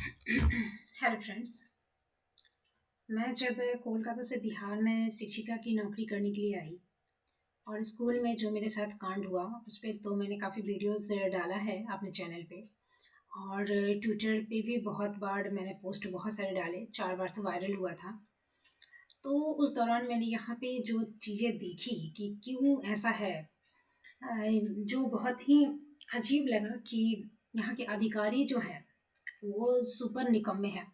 Hello friends. मैं जब कोलकाता से बिहार में शिक्षिका की नौकरी करने के लिए आई और स्कूल में जो मेरे साथ कांड हुआ उस पे तो मैंने काफ़ी वीडियोस डाला है अपने चैनल पे। और ट्विटर पे भी बहुत बार मैंने पोस्ट बहुत सारे डाले, 4 बार तो वायरल हुआ था। तो उस दौरान मैंने यहाँ पे जो चीज़ें देखी कि क्यों ऐसा है, जो बहुत ही अजीब लगा कि यहाँ के अधिकारी जो हैं वो सुपर निकम्मे हैं।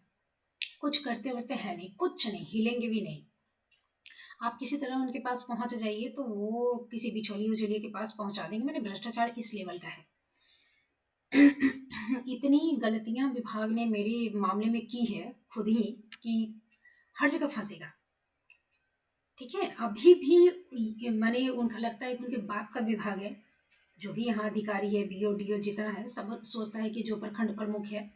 कुछ करते वर्ते हैं नहीं, कुछ नहीं, हिलेंगे भी नहीं। आप किसी तरह उनके पास पहुंच जाइए तो वो किसी बिचौलिए उचौलिए के पास पहुंचा देंगे। मैंने भ्रष्टाचार इस लेवल का है। इतनी गलतियां विभाग ने मेरे मामले में की है खुद ही कि हर जगह फंसेगा। ठीक है, अभी भी मैंने उनका लगता है कि उनके बाप का विभाग है। जो भी यहाँ अधिकारी है, बीओ डीओ जितना है, सब सोचता है कि जो प्रखंड प्रमुख है,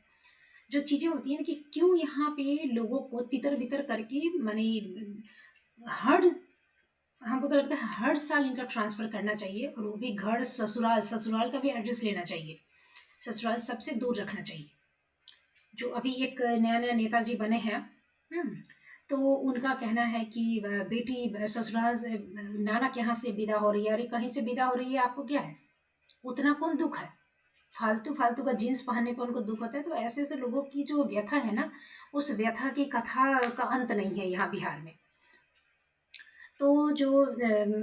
जो चीज़ें होती हैं ना कि क्यों यहाँ पे लोगों को तितर बितर करके माने हर हमको तो लगता है हर साल इनका ट्रांसफ़र करना चाहिए, और वो भी घर ससुराल, ससुराल का भी एड्रेस लेना चाहिए। ससुराल सबसे दूर रखना चाहिए। जो अभी एक नया-नया नेताजी बने हैं, हुँ, तो उनका कहना है कि बेटी ससुराल से नाना के यहाँ से विदा हो रही है। अरे कहीं से विदा हो रही है, आपको क्या है? उतना कौन दुःख है? फालतू-फालतू का जीन्स पहनने पे उनको दुःख होता है। तो ऐसे-ऐसे लोगों की जो व्यथा है ना, उस व्यथा की कथा का अंत नहीं है यहाँ बिहार में। तो जो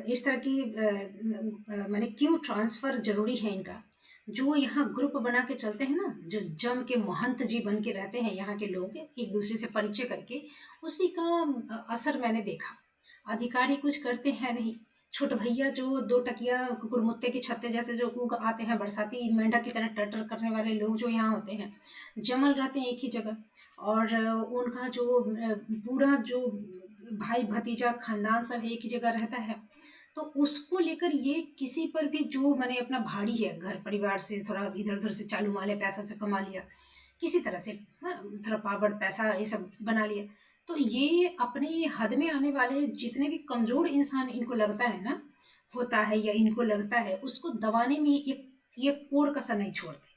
इस तरह की माने क्यों ट्रांसफ़र ज़रूरी है इनका, जो यहाँ ग्रुप बना के चलते हैं ना, जो जम के महंत जी बन के रहते हैं यहाँ के लोग, एक-दूसरे से परिचय करके, उसी का असर मैंने देखा। अधिकारी कुछ करते हैं नहीं। छोट भैया जो 2 टकिया कुकुरमुत्ते के छत्ते जैसे जो उग आते हैं, बरसाती मेंढक की तरह टर-टर करने वाले लोग जो यहाँ होते हैं, जमल रहते हैं एक ही जगह। और उनका जो पूरा जो भाई भतीजा खानदान सब एक ही जगह रहता है। तो उसको लेकर ये किसी पर भी जो मैंने अपना भाड़ी है, घर परिवार से थोड़ा इधर-उधर से चालू माले पैसा से कमा लिया, किसी तरह से, हाँ, थोड़ा पापड़ पैसा ये सब बना लिया। तो ये अपनी हद में आने वाले जितने भी कमज़ोर इंसान इनको लगता है ना, होता है या इनको लगता है, उसको दबाने में ये कोड़ कसर नहीं छोड़ते।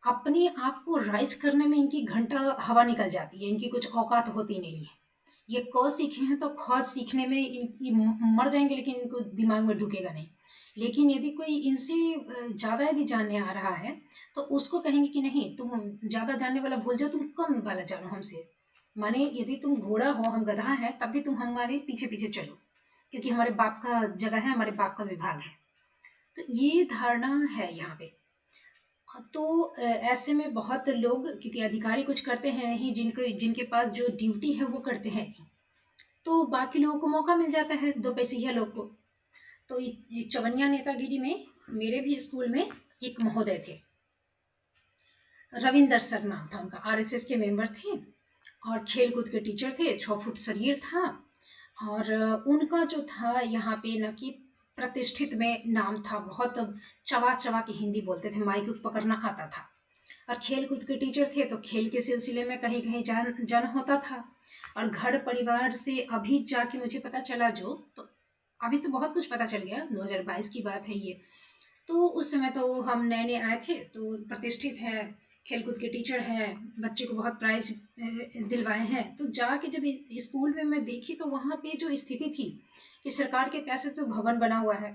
अपने आप को राइज़ करने में इनकी घंटा हवा निकल जाती है, इनकी कुछ औकात होती नहीं है। ये क सीखे हैं तो ख सीखने में इनकी मर जाएँगे, लेकिन इनको दिमाग में ढुकेगा नहीं। लेकिन यदि कोई इनसे ज़्यादा यदि जानने आ रहा है, तो उसको कहेंगे कि नहीं, तुम ज़्यादा जानने वाला भूल जाओ, तुम कम वाला जानो हमसे। माने यदि तुम घोड़ा हो, हम गधा हैं, तब भी तुम हमारे पीछे-पीछे चलो, क्योंकि हमारे बाप का जगह है, हमारे बाप का विभाग है। तो ये धारणा है यहाँ पे। तो ऐसे में बहुत लोग, क्योंकि अधिकारी कुछ करते हैं नहीं, जिनके पास जो ड्यूटी है वो करते हैं नहीं, तो बाकी लोगों को मौका मिल जाता है, 2 पैसिया लोग को। तो ये चवनिया नेतागिरी में मेरे भी स्कूल में एक महोदय थे, रविंदर सर नाम था उनका, आरएसएस के मेंबर थे और खेल-कूद के टीचर थे, 6 फुट शरीर था। और उनका जो था यहाँ पे ना कि प्रतिष्ठित में नाम था, बहुत चबा-चबा के हिंदी बोलते थे, माइक पकड़ना आता था। और खेल-कूद के टीचर थे तो खेल के सिलसिले में कहीं-कहीं जाना होता था। और घर परिवार से अभी जाके मुझे पता चला जो, तो अभी तो बहुत कुछ पता चल गया, 2022 की बात है ये। तो उस समय तो हम नए-नए आए थे, तो प्रतिष्ठित हैं, खेल-कूद के टीचर हैं, बच्चे को बहुत प्राइज़ दिलवाए हैं। तो जाके जब इस स्कूल में मैं देखी तो वहाँ पे जो स्थिति थी कि सरकार के पैसे से भवन बना हुआ है,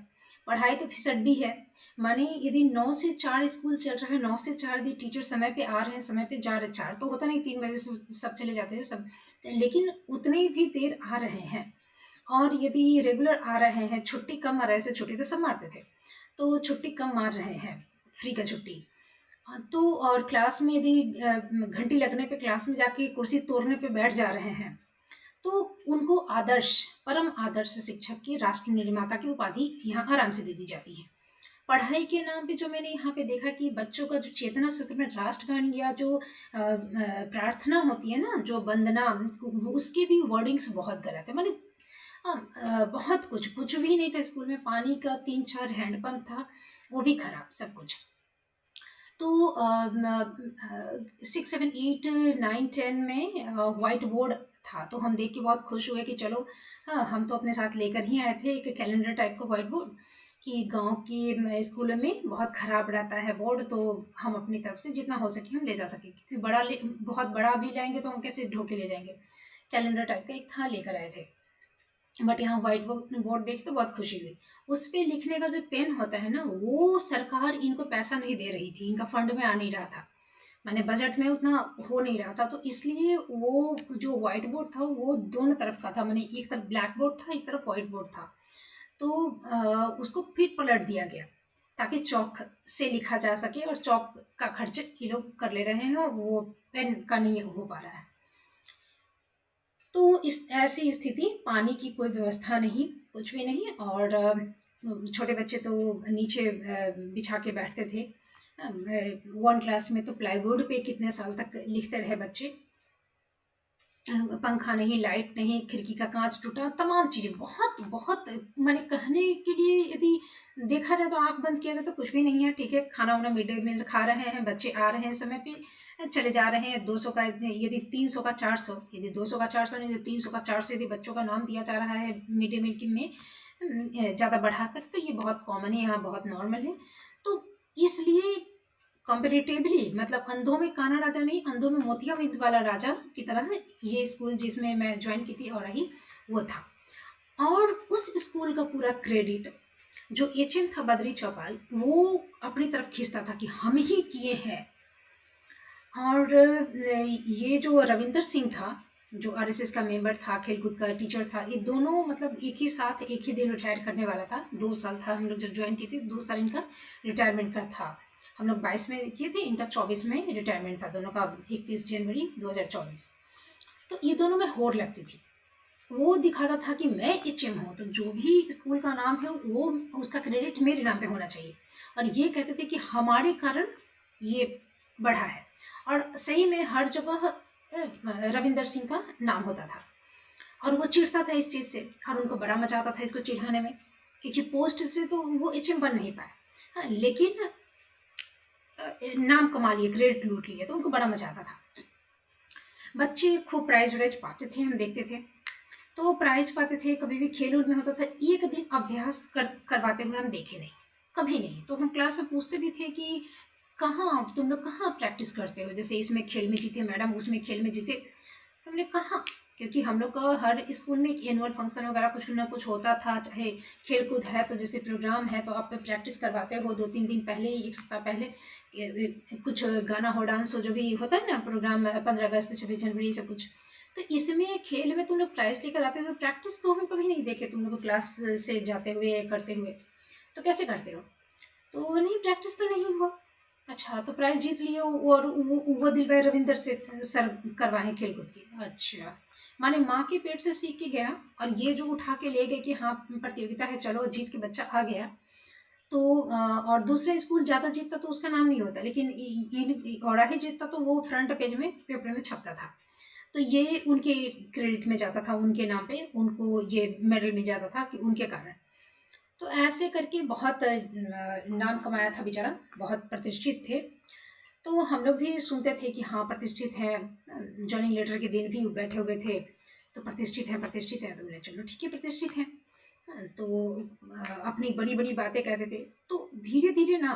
पढ़ाई तो फिसड्डी है। माने यदि 9 से 4 स्कूल चल रहा है, 9 से 4 यदि टीचर समय पे आ रहे हैं, समय पे जा रहे हैं, 4 तो होता नहीं, 3 बजे से सब चले जाते हैं सब, लेकिन उतनी भी देर आ रहे हैं। और यदि रेगुलर आ रहे हैं, छुट्टी कम मार रहे हैं, ऐसे छुट्टी तो सब मारते थे, तो छुट्टी कम मार रहे हैं, फ्री का छुट्टी। तो और क्लास में यदि घंटी लगने पे क्लास में जाके कुर्सी तोड़ने पे बैठ जा रहे हैं, तो उनको आदर्श, परम आदर्श शिक्षक की, राष्ट्र निर्माता की उपाधि यहाँ आराम से दे दी जाती है। पढ़ाई के नाम पे जो मैंने यहाँ पे देखा कि बच्चों का जो चेतना सत्र में राष्ट्रगान या जो प्रार्थना होती है ना, जो वंदना, उसके भी वर्डिंग्स बहुत गलत है। माने बहुत कुछ भी नहीं था स्कूल में, पानी का 3-4 हैंडपंप था, वो भी खराब सब कुछ। तो 6, 7, 8, 9, 10 में व्हाइट बोर्ड था, तो हम देख के बहुत खुश हुए कि चलो, हाँ, हम तो अपने साथ लेकर ही आए थे एक कैलेंडर टाइप का व्हाइट बोर्ड, कि गाँव की स्कूलों में बहुत खराब रहता है बोर्ड, तो हम अपनी तरफ से जितना हो सके हम ले जा सकें, क्योंकि बहुत बड़ा भी लाएँगे तो हम कैसे ढो के ले जाएँगे। कैलेंडर टाइप का एक था, लेकर आए थे। बट यहाँ व्हाइट बोर्ड देख तो बहुत खुशी हुई। उस पे लिखने का जो पेन होता है ना, वो सरकार इनको पैसा नहीं दे रही थी, इनका फंड में आ नहीं रहा था। माने बजट में उतना हो नहीं रहा था, तो इसलिए वो जो व्हाइट बोर्ड था वो दोनों तरफ का था, माने एक तरफ ब्लैक बोर्ड था, एक तरफ व्हाइट बोर्ड था। तो उसको फिर पलट दिया गया ताकि चौक से लिखा जा सके, और चौक का खर्च ये लोग कर ले रहे हैं, वो पेन का नहीं हो पा रहा है। तो इस ऐसी स्थिति, पानी की कोई व्यवस्था नहीं, कुछ भी नहीं, और छोटे बच्चे तो नीचे बिछा के बैठते थे। 1 क्लास में तो प्लाईवुड पे कितने साल तक लिखते रहे बच्चे। पंखा नहीं, लाइट नहीं, खिड़की का काँच टूटा, तमाम चीज़ें बहुत बहुत, माने कहने के लिए यदि देखा जाए तो आँख बंद किया जाए तो कुछ भी नहीं है, ठीक है? खाना-वाना मिड डे मील खा रहे हैं, बच्चे आ रहे हैं समय पे, चले जा रहे हैं। 200 का यदि 300 का 400, यदि 200 का 400 नहीं तो 300 का 400 यदि बच्चों का नाम दिया जा रहा है मिड डे मील की में ज़्यादा बढ़ाकर, तो ये बहुत कॉमन है, यहाँ बहुत नॉर्मल है। तो इसलिए कंपैरेटिवली, मतलब अंधों में काना राजा नहीं, अंधों में मोतिया बिंद वाला राजा की तरह ये स्कूल जिसमें मैं ज्वाइन की थी और रही, वो था। और उस स्कूल का पूरा क्रेडिट जो एचएम था बद्री चौपाल, वो अपनी तरफ खींचता था कि हम ही किए हैं। और ये जो रविंदर सिंह था, जो आरएसएस का मेंबर था, खेलकूद का टीचर था, ये दोनों मतलब एक ही साथ एक ही दिन रिटायर करने वाला था। 2 साल था, हम लोग जब ज्वाइन किए थे 2 साल इनका रिटायरमेंट का था। हम लोग 22 में किए थे, इनका 24 में रिटायरमेंट था, दोनों का 31 जनवरी 2024। तो ये दोनों में होड़ लगती थी। वो दिखाता था कि मैं एचएम हूँ, तो जो भी स्कूल का नाम है वो उसका क्रेडिट मेरे नाम पे होना चाहिए। और ये कहते थे कि हमारे कारण ये बढ़ा है। और सही में हर जगह रविंदर सिंह का नाम होता था, और वो चिढ़ता था इस चीज़ से, और उनको बड़ा मजा आता था इसको चिढ़ाने में, क्योंकि पोस्ट से तो वो एचएम बन नहीं पाए। हाँ, लेकिन नाम कमा लिए, क्रेडिट लूट लिए, तो उनको बड़ा मजा आता था। बच्चे खूब प्राइज वाइज पाते थे, हम देखते थे। तो प्राइज पाते थे, कभी भी खेल उल में होता था। एक दिन अभ्यास करवाते हुए हम देखे नहीं, कभी नहीं। तो हम क्लास में पूछते भी थे कि कहाँ तुम लोग कहाँ प्रैक्टिस करते हो, जैसे इसमें खेल में जीते मैडम, उसमें खेल में जीते। हमने कहाँ, क्योंकि हम लोग का हर स्कूल में एक एनुअल फंक्शन वगैरह कुछ ना कुछ होता था, चाहे खेल कूद है तो जैसे प्रोग्राम है तो आप प्रैक्टिस करवाते हो 2-3 दिन पहले, 1 सप्ताह पहले कुछ गाना हो, डांस हो, जो भी होता है ना प्रोग्राम, 15 अगस्त 26 जनवरी सब कुछ। तो इसमें खेल में तुम लोग प्राइज लेकर आते हो, तो प्रैक्टिस तो हम कभी नहीं देखे तुम लोग को क्लास से जाते हुए करते हुए, तो कैसे करते हो? तो नहीं, प्रैक्टिस तो नहीं हुआ। अच्छा, तो प्राइज़ जीत लिए और वो दिलवाए रविंदर से सर करवाए खेल-कूद की। अच्छा, माने माँ के पेट से सीख के गया, और ये जो उठा के ले गए कि हाँ, प्रतियोगिता है, चलो जीत के बच्चा आ गया। तो और दूसरा स्कूल ज़्यादा जीतता तो उसका नाम नहीं होता, लेकिन औराही जीतता तो वो फ्रंट पेज में पेपर में छपता था। तो ये उनके क्रेडिट में जाता था, उनके नाम पे उनको ये मेडल मिल जाता था कि उनके कारण। तो ऐसे करके बहुत नाम कमाया था बेचारा, बहुत प्रतिष्ठित थे। तो हम लोग भी सुनते थे कि हाँ, प्रतिष्ठित हैं। जॉइनिंग लेटर के दिन भी बैठे हुए थे, तो प्रतिष्ठित हैं, तो बोले चलो ठीक है, प्रतिष्ठित हैं। तो अपनी बड़ी-बड़ी बातें कहते थे। तो धीरे-धीरे ना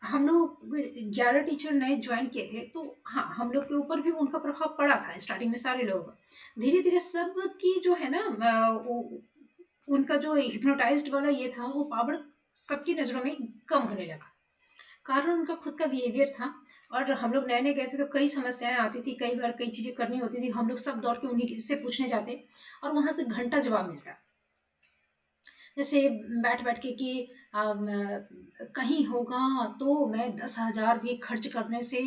हम लोग 11 टीचर नए जॉइन किए थे, तो हाँ, हम लोग के ऊपर भी उनका प्रभाव पड़ा था, स्टार्टिंग में सारे लोग। धीरे-धीरे सबकी जो है ना उनका जो हिप्नोटाइज़्ड वाला ये था, वो पावर सबकी नज़रों में कम होने लगा। कारण उनका खुद का बिहेवियर था, और हम लोग नए-नए गए थे तो कई समस्याएँ आती थी, कई बार कई चीज़ें करनी होती थी, हम लोग सब दौड़ के उन्हीं से पूछने जाते, और वहाँ से घंटा जवाब मिलता। जैसे बैठ-बैठ के कि कहीं होगा तो मैं 10,000 भी खर्च करने से,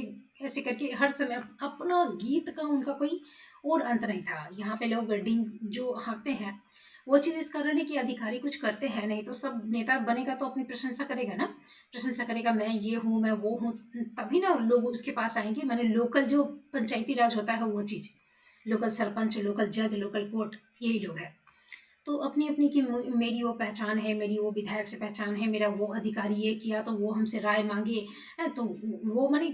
ऐसे करके हर समय अपना गीत का उनका कोई और अंत नहीं था। यहाँ पे लोग डिंग जो हाँकते हैं, वो चीज़ इस कारण है कि अधिकारी कुछ करते हैं नहीं, तो सब नेता बनेगा तो अपनी प्रशंसा करेगा ना, प्रशंसा करेगा, मैं ये हूँ, मैं वो हूँ, तभी ना लोग उसके पास आएँगे। माने लोकल जो पंचायती राज होता है वो चीज़, लोकल सरपंच, लोकल जज, लोकल कोर्ट, यही लोग हैं। तो अपनी-अपनी कि मेरी वो पहचान है, मेरी वो विधायक से पहचान है, मेरा वो अधिकारी ये किया तो वो हमसे राय माँगे, तो वो माने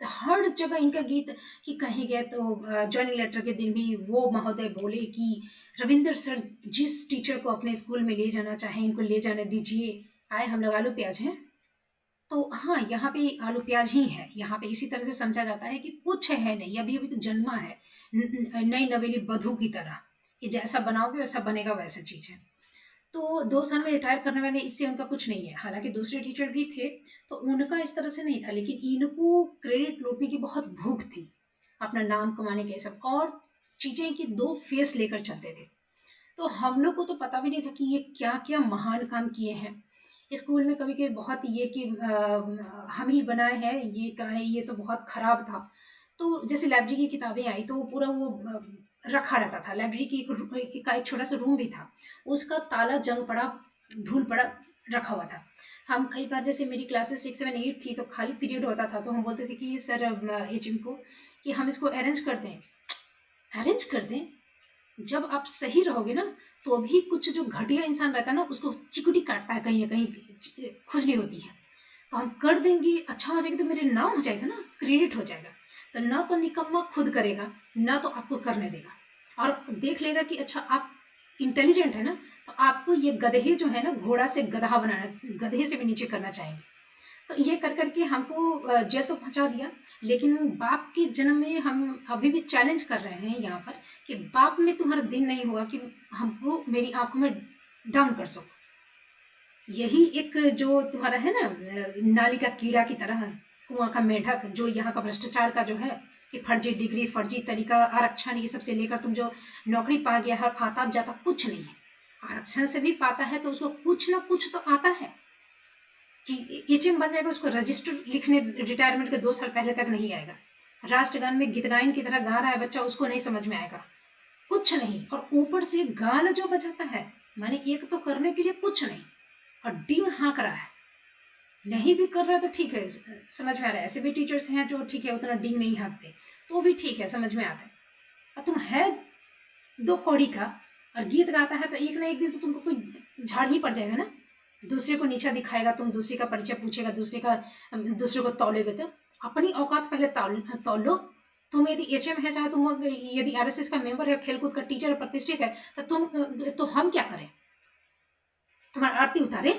हर जगह इनका गीत कि कहीं गए तो जॉइनिंग लेटर के दिन भी वो महोदय बोले कि रविंद्र सर जिस टीचर को अपने स्कूल में ले जाना चाहें इनको ले जाने दीजिए। आए हम लोग आलू प्याज हैं। तो हाँ, यहाँ पे आलू प्याज ही है। यहाँ पे इसी तरह से समझा जाता है कि कुछ है नहीं, अभी अभी तो जन्मा है, नई नवेली बधू की तरह, कि जैसा बनाओगे वैसा बनेगा, वैसा चीज है। तो 2 साल में रिटायर करने वाले, इससे उनका कुछ नहीं है। हालाँकि दूसरे टीचर भी थे, तो उनका इस तरह से नहीं था, लेकिन इनको क्रेडिट लूटने की बहुत भूख थी, अपना नाम कमाने के सब, और चीज़ें कि 2 फेस लेकर चलते थे। तो हम लोग को तो पता भी नहीं था कि ये क्या-क्या महान काम किए हैं। स्कूल में कभी-कभी बहुत ये कि हम ही बनाए हैं, ये क्या है, ये तो बहुत खराब था। तो जैसे लाइब्रेरी की किताबें आई तो पूरा वो रखा रहता था। लाइब्रेरी की एक छोटा-सा रूम भी था। उसका ताला जंग पड़ा, धूल पड़ा रखा हुआ था। हम कई बार, जैसे मेरी क्लासेस 6, 7, 8 थी, तो खाली पीरियड होता था, तो हम बोलते थे कि सर एचएम को कि हम इसको अरेंज कर दें। अरेंज कर दें? जब आप सही रहोगे ना, तो भी कुछ जो घटिया इंसान रहता है ना, उसको चिकुटी काटता है, कहीं न कहीं खुजली होती है। तो हम कर देंगे, अच्छा हो जाएगा, तो मेरे नाम हो जाएगा ना, क्रेडिट हो जाएगा। तो ना तो निकम्मा खुद करेगा, ना तो आपको करने देगा। और देख लेगा कि अच्छा आप इंटेलिजेंट है ना, तो आपको ये गधे जो है ना, घोड़ा से गधा बनाना, गधे से भी नीचे करना चाहेंगे। तो ये कर के हमको जेल तो पहुँचा दिया, लेकिन बाप के जन्म में हम अभी भी चैलेंज कर रहे हैं यहाँ पर कि बाप में तुम्हारा दिन नहीं हुआ कि हमको मेरी आँखों में डाउन कर सको। यही एक जो तुम्हारा है ना, नाली का कीड़ा की तरह, कुआँ का मेढक, जो यहाँ का भ्रष्टाचार का जो है कि फर्जी डिग्री, फर्जी तरीका, आरक्षण, ये सब से लेकर तुम जो नौकरी पा गया है, और आता-जाता कुछ नहीं है। आरक्षण से भी पाता है तो उसको कुछ ना कुछ तो आता है। कि एचएम बन जाएगा, उसको रजिस्टर लिखने रिटायरमेंट के 2 साल पहले तक नहीं आएगा। राष्ट्रगान में गीत गायन की तरह गा रहा है बच्चा, उसको नहीं समझ में आएगा। कुछ नहीं, और ऊपर से गान जो बजाता है, माने एक तो करने के लिए कुछ नहीं, और डींग हाँक रहा है। नहीं भी कर रहा है तो ठीक है, समझ में आ रहा है। ऐसे भी टीचर्स हैं जो ठीक है, उतना डींग नहीं हाँकते, तो भी ठीक है, समझ में आता है। और तुम है 2 कौड़ी का, और गीत गाता है, तो एक ना एक दिन तो तुमको कोई झाड़ ही पड़ जाएगा ना। दूसरे को नीचा दिखाएगा, तुम दूसरे का परिचय पूछेगा, दूसरे को तौलेगा, तो अपनी औकात पहले तौल लो। तुम यदि एचएम है, चाहे तुम यदि आरएसएस का मेंबर है, खेलकूद का टीचर प्रतिष्ठित है, तो हम क्या करें? तुम्हारी आरती उतारे,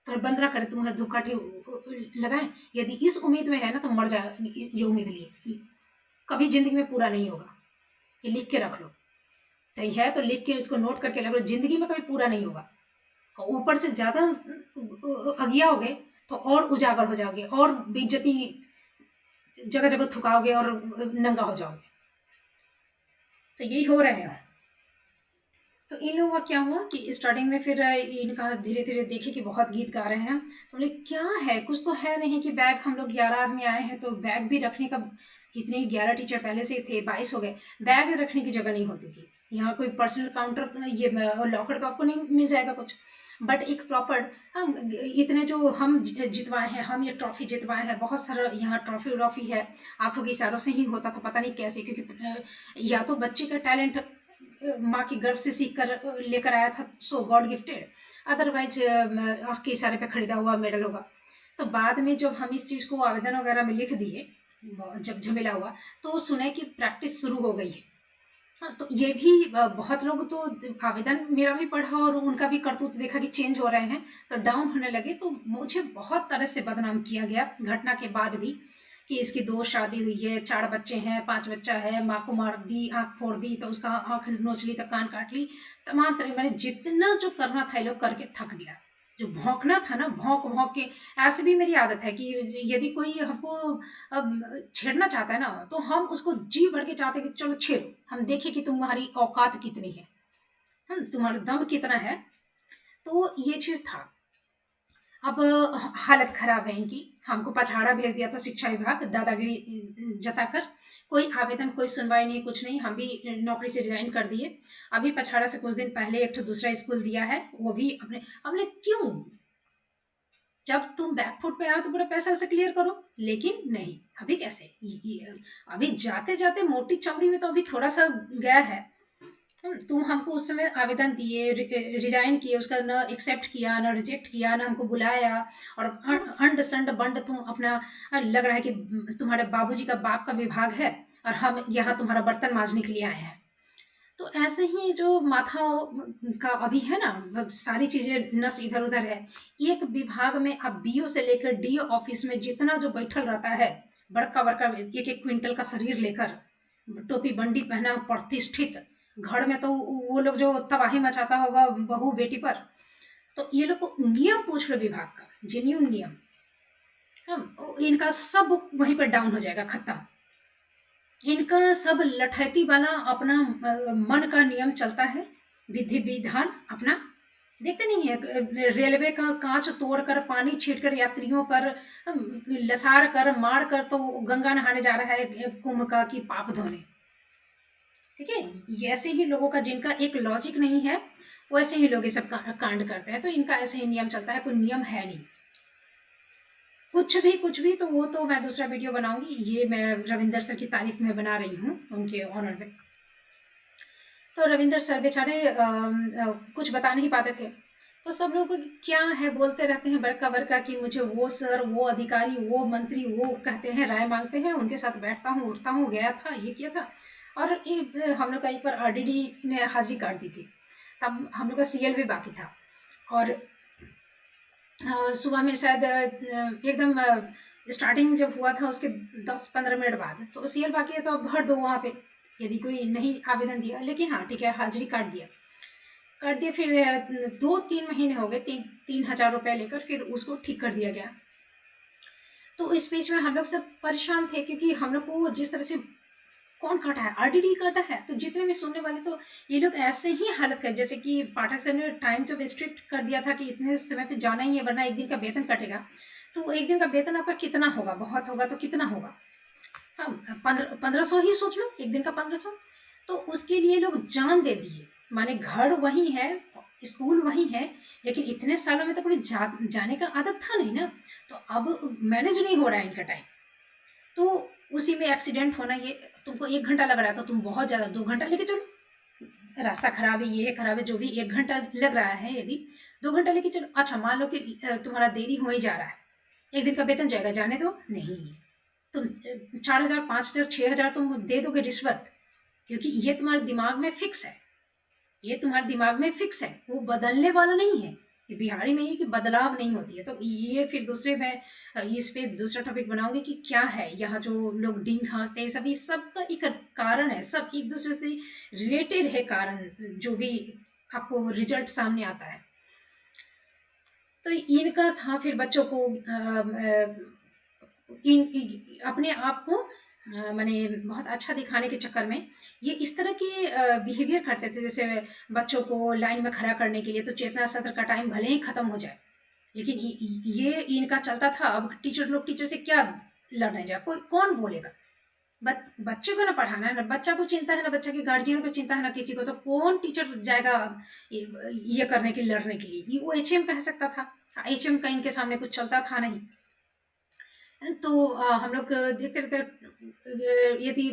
तुम्हारे बंदरा करे, तुम्हारे धूपकाठी लगाए? यदि इस उम्मीद में है ना, तो मर जाए ये उम्मीद लिए, कभी जिंदगी में पूरा नहीं होगा। ये लिख के रख लो, सही है तो लिख के इसको नोट करके रख लो, जिंदगी में कभी पूरा नहीं होगा। और ऊपर से ज़्यादा अगिया हो गए तो और उजागर हो जाओगे, और बेइज्जती जगह जगह थुकाओगे, और नंगा हो जाओगे। तो यही हो रहा है। तो इन लोगों का क्या हुआ कि स्टार्टिंग में फिर इनका धीरे धीरे देखे कि बहुत गीत गा रहे हैं, तो बोले क्या है, कुछ तो है नहीं कि बैग, हम लोग 11 आदमी आए हैं तो बैग भी रखने का, इतने 11 टीचर पहले से थे, 22 हो गए, बैग रखने की जगह नहीं होती थी। यहाँ कोई पर्सनल काउंटर, ये लॉकर तो आपको नहीं मिल जाएगा कुछ, बट एक प्रॉपर, हम इतने जो हम जितवाए हैं, हम ये ट्रॉफी जितवाए हैं, बहुत सारा यहाँ ट्रॉफी व्रॉफी है। आंखों के इशारों से ही होता था, पता नहीं कैसे, क्योंकि या तो बच्चे का टैलेंट माँ के गर्भ से सीख कर लेकर आया था, सो गॉड गिफ्टेड, अदरवाइज आँख के इशारे पे खरीदा हुआ मेडल होगा। तो बाद में जब हम इस चीज़ को आवेदन वगैरह में लिख दिए, जब झमेला हुआ, तो सुने कि प्रैक्टिस शुरू हो गई है। हाँ, तो ये भी बहुत लोग तो आवेदन मेरा भी पढ़ा, और उनका भी करतूत देखा कि चेंज हो रहे हैं, तो डाउन होने लगे। तो मुझे बहुत तरह से बदनाम किया गया घटना के बाद भी, कि इसकी 2 शादी हुई है, 4 बच्चे हैं, 5 बच्चा है, माँ को मार दी, आँख फोड़ दी, तो उसका आँख नोच ली, तो कान काट ली, तमाम तरह, मैंने जितना जो करना था ये लोग करके थक गया। जो भौंकना था ना, भौंक भौंक के, ऐसे भी मेरी आदत है कि यदि कोई हमको छेड़ना चाहता है ना, तो हम उसको जी भर के चाहते हैं कि चलो छेड़ो, हम देखें कि तुम्हारी औकात कितनी है, हम तुम्हारा दम कितना है। तो ये चीज़ था। अब हालत खराब है इनकी, हमको पछाड़ा भेज दिया था शिक्षा विभाग, दादागिरी जताकर। कोई आवेदन, कोई सुनवाई नहीं, कुछ नहीं, हम भी नौकरी से रिजाइन कर दिए। अभी पछाड़ा से कुछ दिन पहले एक तो दूसरा स्कूल दिया है, वो भी अपने, हमने क्यों, जब तुम बैकफुट पे आओ तो पूरा पैसा उसे क्लियर करो, लेकिन नहीं, अभी कैसे, अभी जाते जाते मोटी चमड़ी में तो अभी थोड़ा सा गया है। तुम हमको उस समय आवेदन दिए, रिजाइन किए, उसका ना एक्सेप्ट किया, ना रिजेक्ट किया, ना हमको बुलाया, और लंड संड बंड तुम अपना लग रहा है कि तुम्हारे बाबूजी का बाप का विभाग है और हम यहाँ तुम्हारा बर्तन मांजने के लिए आए हैं। तो ऐसे ही जो माथा का अभी है ना, सारी चीजें नस इधर उधर है। एक विभाग में अब बीओ से लेकर डी ऑफिस में जितना जो बैठल रहता है, बड़का बड़का 1-1 क्विंटल का शरीर लेकर, टोपी बंडी पहना प्रतिष्ठित, घर में तो वो लोग जो तबाही मचाता होगा बहू बेटी पर, तो ये लोग को नियम पूछ लो विभाग का, जेन्यून नियम, इनका सब वहीं पर डाउन हो जाएगा, खत्म। इनका सब लठैती वाला अपना मन का नियम चलता है, विधि विधान अपना। देखते नहीं है रेलवे का कांच तोड़कर पानी छींटकर यात्रियों पर लसार कर मार कर तो गंगा नहाने जा रहा है कुंभ का कि पाप धोने। ठीक है, ऐसे ही लोगों का जिनका एक लॉजिक नहीं है वैसे ही लोग ये सब कांड करते हैं। तो इनका ऐसे ही नियम चलता है, कोई नियम है नहीं, कुछ भी। तो वो तो मैं दूसरा वीडियो बनाऊंगी, ये मैं रविंदर सर की तारीफ में बना रही हूँ, उनके ऑनर में। तो रविंदर सर बेचारे कुछ बता नहीं पाते थे, तो सब लोग क्या है बोलते रहते हैं बड़का बड़का कि मुझे वो सर, वो अधिकारी, वो मंत्री, वो कहते हैं, राय मांगते हैं, उनके साथ बैठता हूँ, उठता हूँ, गया था, ये किया था। और हम लोग का एक बार आरडीडी ने हाजिरी काट दी थी, तब हम लोग का सीएल भी बाकी था। और सुबह में शायद एकदम स्टार्टिंग जब हुआ था उसके 10-15 मिनट बाद, तो सीएल बाकी है तो अब भर दो वहाँ पे, यदि कोई नहीं आवेदन दिया। लेकिन हाँ ठीक है, हाजिरी काट दिया। फिर 2-3 महीने हो गए, 3,000 रुपये लेकर फिर उसको ठीक कर दिया गया। तो इस बीच में हम लोग सब परेशान थे, क्योंकि हम लोग को जिस तरह से कौन काटा है, आरडीडी काटा है। तो जितने भी सुनने वाले, तो ये लोग ऐसे ही हालत कर, जैसे कि पाठक सर ने टाइम जब स्ट्रिक्ट कर दिया था कि इतने समय पे जाना ही है वरना एक दिन का वेतन कटेगा, तो एक दिन का वेतन आपका कितना होगा, बहुत होगा तो कितना होगा, हाँ 1500 ही सोच लो, एक दिन का 1500। तो उसके लिए लोग जान दे दिए, माने घर वही है, स्कूल वही है, लेकिन इतने सालों में तो कभी जाने का आदत था नहीं ना, तो अब मैनेज नहीं हो रहा है इनका टाइम। तो उसी में एक्सीडेंट होना, ये तुमको 1 घंटा लग रहा है तो तुम बहुत ज़्यादा 2 घंटा लेके चलो, रास्ता खराब है, ये है खराब है, जो भी 1 घंटा लग रहा है, यदि 2 घंटा लेके चलो। अच्छा मान लो कि तुम्हारा देरी हो ही जा रहा है, एक दिन का वेतन जाएगा, जाने दो, नहीं तुम 4,000, 5,000, 6,000 तुम दे दोगे रिश्वत, क्योंकि ये तुम्हारे दिमाग में फिक्स है, ये तुम्हारे दिमाग में फिक्स है, वो बदलने वाला नहीं है। ये बिहारी में ये कि बदलाव नहीं होती है। तो ये फिर दूसरे में इस पे दूसरा टॉपिक बनाऊंगी कि क्या है यहाँ जो लोग डींग हाँकते हैं, सभी सबका एक कारण है, सब एक दूसरे से रिलेटेड है कारण, जो भी आपको रिजल्ट सामने आता है। तो इनका था फिर बच्चों को अपने आप को माने बहुत अच्छा दिखाने के चक्कर में ये इस तरह के बिहेवियर करते थे, जैसे बच्चों को लाइन में खड़ा करने के लिए, तो चेतना सत्र का टाइम भले ही खत्म हो जाए, लेकिन ये इनका चलता था। अब टीचर लोग टीचर से क्या लड़ने जाए, कोई कौन बोलेगा, बच्चे को ना पढ़ाना है, ना बच्चा को चिंता है, ना बच्चा के गार्जियन को चिंता है, ना किसी को, तो कौन टीचर जाएगा ये करने के लिए, लड़ने के लिए। ये वो एचएम कह सकता था, एचएम का इनके सामने कुछ चलता था नहीं। तो हम लोग देखते रहते, यदि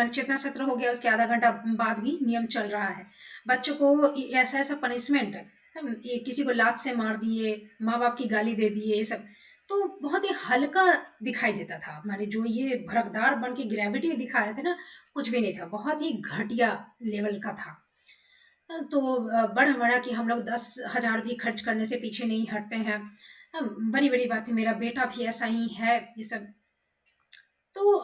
चेतना सत्र हो गया उसके आधा घंटा बाद भी नियम चल रहा है, बच्चों को ऐसा ऐसा पनिशमेंट, किसी को लात से मार दिए, माँ बाप की गाली दे दिए, ये सब तो बहुत ही हल्का दिखाई देता था। माने जो ये भड़कदार बन के ग्रेविटी दिखा रहे थे ना, कुछ भी नहीं था, बहुत ही घटिया लेवल का था। तो बढ़ बढ़ा कि हम लोग 10,000 भी खर्च करने से पीछे नहीं हटते हैं, बड़ी बड़ी बात है, मेरा बेटा भी ऐसा ही है, ये सब। तो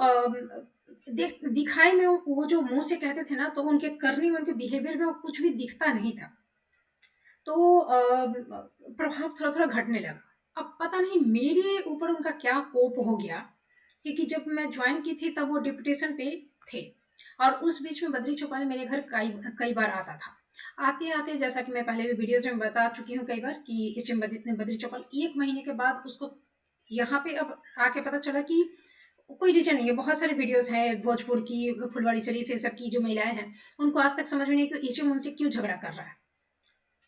दिखाई में वो जो मुंह से कहते थे ना, तो उनके करने में, उनके बिहेवियर में वो कुछ भी दिखता नहीं था। तो प्रभाव थोड़ा थोड़ा घटने लगा। अब पता नहीं मेरे ऊपर उनका क्या कोप हो गया, क्योंकि जब मैं ज्वाइन की थी तब वो डिप्यूटेशन पे थे, और उस बीच में बद्री चौपाल मेरे घर कई बार आता था। आते आते, जैसा कि मैं पहले भी वीडियोज में बता चुकी हूँ कई बार, कि एच एम बद्री चौपाल 1 महीने के बाद उसको यहाँ पे अब आके पता चला कि कोई रीजन नहीं है। बहुत सारे वीडियोस हैं भोजपुर की, फुलवाड़ी शरीफ, ये सब की जो महिलाएं हैं, उनको आज तक समझ में नहीं कि एच एम उनसे क्यों झगड़ा कर रहा है।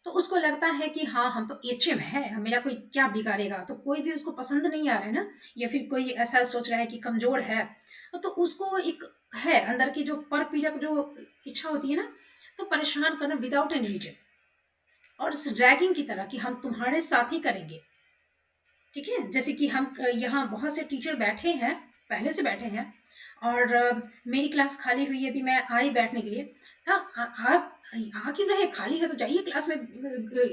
तो उसको लगता है कि हाँ हम तो एच एम है, मेरा कोई क्या बिगाड़ेगा, तो कोई भी उसको पसंद नहीं आ रहा है ना, या फिर कोई ऐसा सोच रहा है कि कमजोर है, तो उसको एक है अंदर की जो पर पीड़क जो इच्छा होती है ना, तो परेशान करना विदाउट एनी रीजन, और रैगिंग की तरह कि हम तुम्हारे साथ ही करेंगे, ठीक है? जैसे कि हम यहाँ बहुत से टीचर बैठे हैं, पहले से बैठे हैं, और मेरी क्लास खाली हुई, यदि मैं आई बैठने के लिए, हाँ, आप आ क्यों रहे? खाली है तो जाइए क्लास में,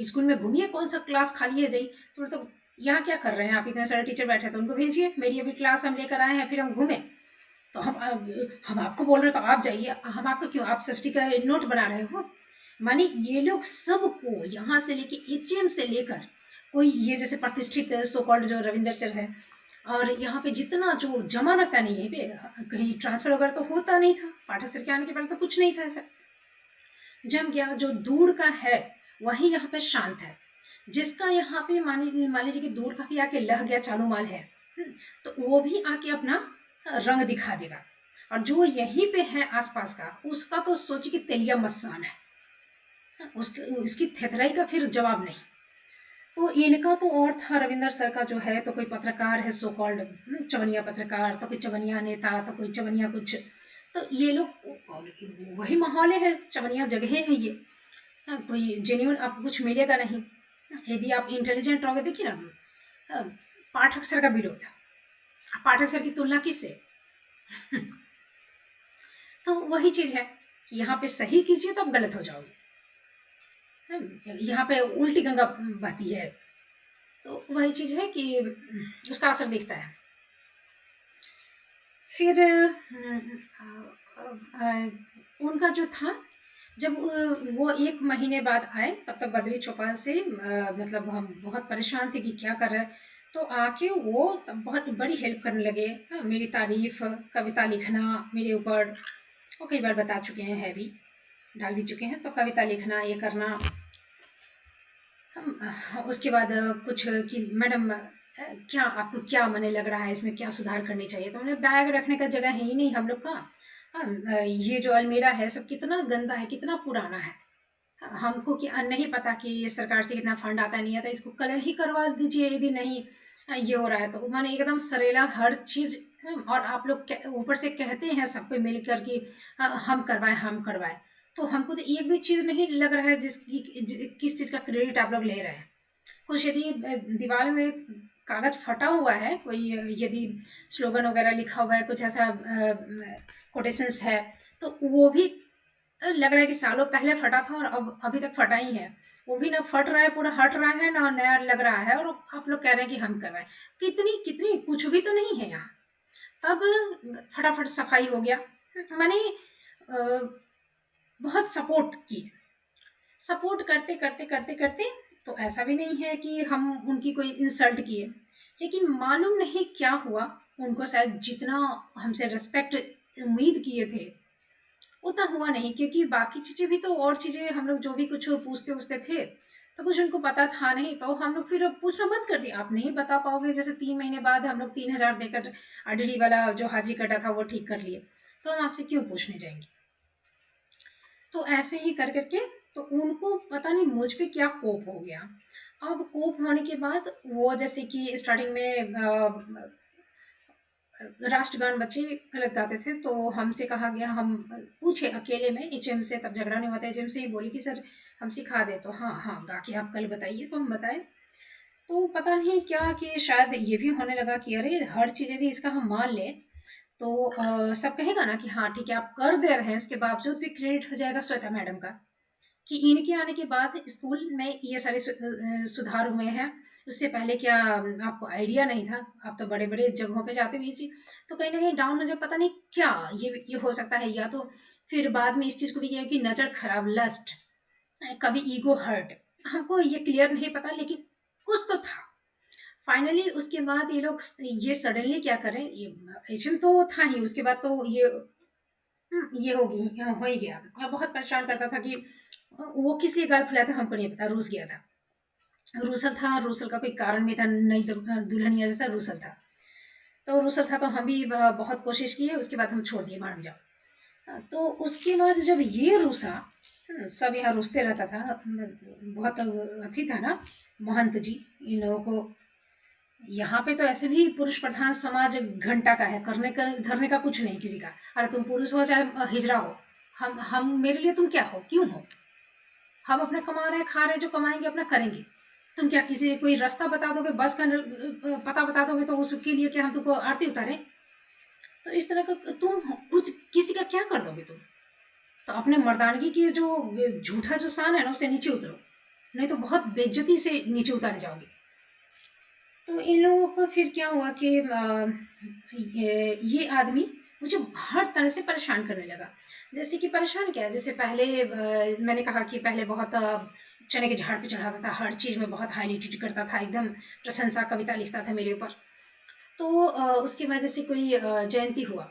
स्कूल में घूमिए, कौन-सा क्लास खाली है, जाइए। तो मतलब यहाँ क्या कर रहे हैं आप? इतने सारे टीचर बैठे हैं तो उनको भेजिए, मेरी अभी क्लास हम लेकर आए हैं, फिर हम घूमें। तो हम आपको बोल रहे हैं तो आप जाइए, हम आपको क्यों, आप सब्सिडी का नोट बना रहे हो? माने ये लोग सबको यहाँ से लेके एचएम से लेकर, कोई ये जैसे प्रतिष्ठित सो कॉल्ड जो रविंदर सर है, और यहाँ पे जितना जो जमा रहता नहीं है पे, कहीं ट्रांसफर वगैरह तो होता नहीं था, पाठक सर के आने के पहले तो कुछ नहीं था ऐसा। जम गया जो दूर का है वही यहाँ पे शांत है, जिसका यहाँ पे मान लीजिए कि दूर का भी आके लह गया चालू माल है, तो वो भी आके अपना रंग दिखा देगा, और जो यहीं पे है आसपास का उसका तो सोचिए कि तेलिया मसान है, उसके उसकी थेथराई का फिर जवाब नहीं। तो इनका तो और था, रविंदर सर का जो है, तो कोई पत्रकार है सो कॉल्ड चवनिया पत्रकार, तो कोई चवनिया नेता, तो कोई चवनिया कुछ, तो ये लोग और वही माहौल है, चवनिया जगह है ये। कोई जेन्यून आपको कुछ मिलेगा नहीं, यदि आप इंटेलिजेंट रहोगे। देखिए ना, अ, पाठक सर का विरोध, पाठक सर की तुलना किससे? तो वही चीज़ है कि यहाँ पे सही कीजिए तो आप गलत हो जाओगे, यहाँ पे उल्टी गंगा बहती है, तो वही चीज़ है कि उसका असर दिखता है। फिर उनका जो था, जब वो 1 महीने बाद आए, तब तक बद्री चौपाल से मतलब हम बहुत परेशान थे कि क्या कर रहे हैं, तो आके वो तब बहुत बड़ी हेल्प करने लगे। मेरी तारीफ, कविता लिखना मेरे ऊपर, वो कई बार बता चुके हैं, है भी, डाल भी चुके हैं, तो कविता लिखना, ये करना। उसके बाद कुछ कि मैडम क्या आपको क्या मने लग रहा है, इसमें क्या सुधार करनी चाहिए? तो हमने, बैग रखने का जगह है ही नहीं हम लोग का, ये जो अलमीरा है सब कितना गंदा है, कितना पुराना है, हमको क्या नहीं पता कि ये सरकार से कितना फंड आता नहीं आता, इसको कलर ही करवा दीजिए यदि नहीं ये हो रहा है तो। माने एकदम सरेला हर चीज़, और आप लोग ऊपर से कहते हैं सबको मिल कर कि हम करवाएं, हम करवाएं, तो हमको तो एक भी चीज़ नहीं लग रहा है किस चीज़ का क्रेडिट आप लोग ले रहे हैं। कुछ यदि दीवार में कागज़ फटा हुआ है, कोई यदि स्लोगन वगैरह लिखा हुआ है, कुछ ऐसा कोटेशंस है, तो वो भी लग रहा है कि सालों पहले फटा था और अब अभी तक फटा ही है, वो भी ना फट रहा है, पूरा हट रहा है, ना नया लग रहा है, और आप लोग कह रहे हैं कि हम करवाएं। कितनी कितनी कुछ भी तो नहीं है यहाँ। तब फटाफट सफाई हो गया, माने बहुत सपोर्ट किए, सपोर्ट करते करते करते करते, तो ऐसा भी नहीं है कि हम उनकी कोई इंसल्ट किए, लेकिन मालूम नहीं क्या हुआ, उनको शायद जितना हमसे रिस्पेक्ट उम्मीद किए थे उतना हुआ नहीं, क्योंकि बाकी चीज़ें भी तो, और चीज़ें हम लोग जो भी कुछ पूछते उछते थे, तो कुछ उनको पता था नहीं, तो हम लोग फिर पूछना बंद कर दिया। आप नहीं बता पाओगे, जैसे 3 महीने बाद हम लोग 3,000 देकर आरडीडी वाला जो हाजी कटा था वो ठीक कर लिए, तो हम आपसे क्यों पूछने जाएंगे? तो ऐसे ही कर करके, तो उनको पता नहीं मुझ पे क्या कोप हो गया। अब कोप होने के बाद वो, जैसे कि स्टार्टिंग में राष्ट्रगान बच्चे गलत गाते थे, तो हमसे कहा गया, हम पूछे अकेले में एचएम से, तब झगड़ा नहीं हुआ था, एचएम से ही बोली कि सर हम सिखा दें, तो हाँ हाँ गा के आप कल बताइए, तो हम बताए। तो पता नहीं क्या कि शायद ये भी होने लगा कि अरे हर चीज़ यदि इसका हम मान लें तो सब कहेगा ना कि हाँ ठीक है आप कर दे रहे हैं, इसके बावजूद भी क्रेडिट हो जाएगा श्वेता मैडम का, कि इनके आने के बाद स्कूल में ये सारे सुधार हुए हैं। उससे पहले क्या आपको आइडिया नहीं था? आप तो बड़े-बड़े जगहों पे जाते हुए ये चीज़, तो कहीं न कहीं डाउन नज़र, पता नहीं क्या ये हो सकता है, या तो फिर बाद में इस चीज़ को भी किया है कि नज़र खराब, लस्ट, कभी ईगो हर्ट, हमको ये क्लियर नहीं पता, लेकिन कुछ तो था। फाइनली उसके बाद ये लोग ये सडनली क्या करें, ये एचएम तो था ही, उसके बाद तो ये हो ही गया। बहुत परेशान करता था कि वो किस लिए गाल फुलाया था हमको नहीं पता, रूस गया था। रूसल था, रूसल का कोई कारण भी था, नई दुल्हनिया जैसा रूसल था। तो रूसल था तो हम भी बहुत कोशिश किए, उसके बाद हम छोड़ दिए, मैडम जाओ। तो उसके बाद जब ये रूसा, सब यहाँ रूसते रहता था, बहुत अथी था ना महंत जी, इन लोगों को यहाँ पे तो ऐसे भी पुरुष प्रधान समाज घंटा का है, करने का धरने का कुछ नहीं किसी का। अरे तुम पुरुष हो चाहे हिजड़ा हो, हम मेरे लिए तुम क्या हो, क्यों हो? हम अपना कमा रहे हैं, खा रहे हैं, जो कमाएंगे अपना करेंगे। तुम क्या किसी कोई रास्ता बता दोगे, बस का पता बता दोगे तो उसके लिए क्या हम तुमको आरती उतारें? तो इस तरह का तुम कुछ किसी का क्या कर दोगे तुम? तो अपने मर्दानगी की जो झूठा जो शान है ना उससे नीचे उतरो, नहीं तो बहुत बेइज्जती से नीचे उतारे जाओगे। तो इन लोगों को फिर क्या हुआ कि ये आदमी मुझे हर तरह से परेशान करने लगा। जैसे कि परेशान क्या है, जैसे पहले मैंने कहा कि पहले बहुत चने के झाड़ पे चढ़ाता था, हर चीज़ में बहुत हाईली ट्रीट करता था, एकदम प्रशंसा कविता लिखता था मेरे ऊपर। तो उसके बाद जैसे कोई जयंती हुआ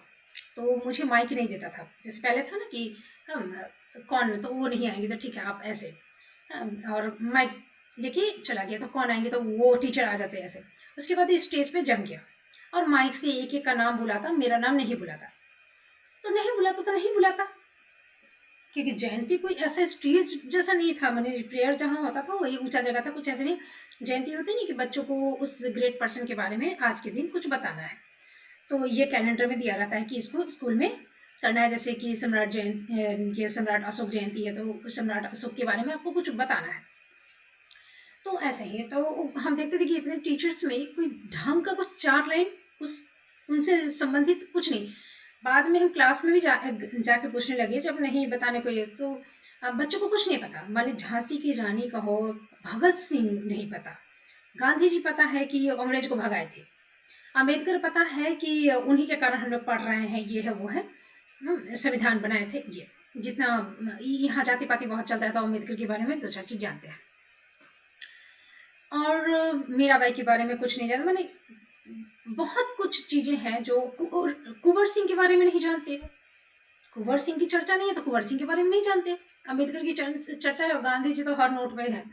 तो मुझे माइक नहीं देता था। जैसे पहले था ना कि हम कौन तो वो नहीं आएंगे तो ठीक है आप ऐसे, और माइक लेके चला गया तो कौन आएंगे तो वो टीचर आ जाते ऐसे। उसके बाद ये स्टेज पे जम गया और माइक से एक एक का नाम बुलाता, मेरा नाम नहीं बुलाता। तो नहीं बुलाता तो नहीं बुलाता, क्योंकि जयंती कोई ऐसा स्टेज जैसा नहीं था, मैंने प्रेयर जहाँ होता था वही ऊंचा जगह था, कुछ ऐसे नहीं। जयंती होती नहीं कि बच्चों को उस ग्रेट पर्सन के बारे में आज के दिन कुछ बताना है, तो ये कैलेंडर में दिया रहता है कि इसको स्कूल में करना है। जैसे कि सम्राट जयंती, सम्राट अशोक जयंती है तो सम्राट अशोक के बारे में आपको कुछ बताना है। तो ऐसे ही तो हम देखते थे कि इतने टीचर्स में कोई ढंग का कुछ 4 लाइन उस उनसे संबंधित कुछ नहीं। बाद में हम क्लास में भी जाके पूछने लगे जब नहीं बताने को ये तो बच्चों को कुछ नहीं पता। माने झांसी की रानी का हो, भगत सिंह नहीं पता, गांधी जी पता है कि ये अंग्रेज को भगाए थे, अम्बेडकर पता है कि उन्हीं के कारण हम लोग पढ़ रहे हैं, ये है वो है, संविधान बनाए थे ये। जितना यहाँ जाति पाति बहुत चलता है तो अम्बेडकर के बारे में 2-4 चीज़ जानते हैं, और मीराबाई के बारे में कुछ नहीं जानते। मैंने बहुत कुछ चीज़ें हैं जो कुंवर सिंह के बारे में नहीं जानते। कुंवर सिंह की चर्चा नहीं है तो कुंवर सिंह के बारे में नहीं जानते। अम्बेडकर की चर्चा है और गांधी जी तो हर नोट पे है।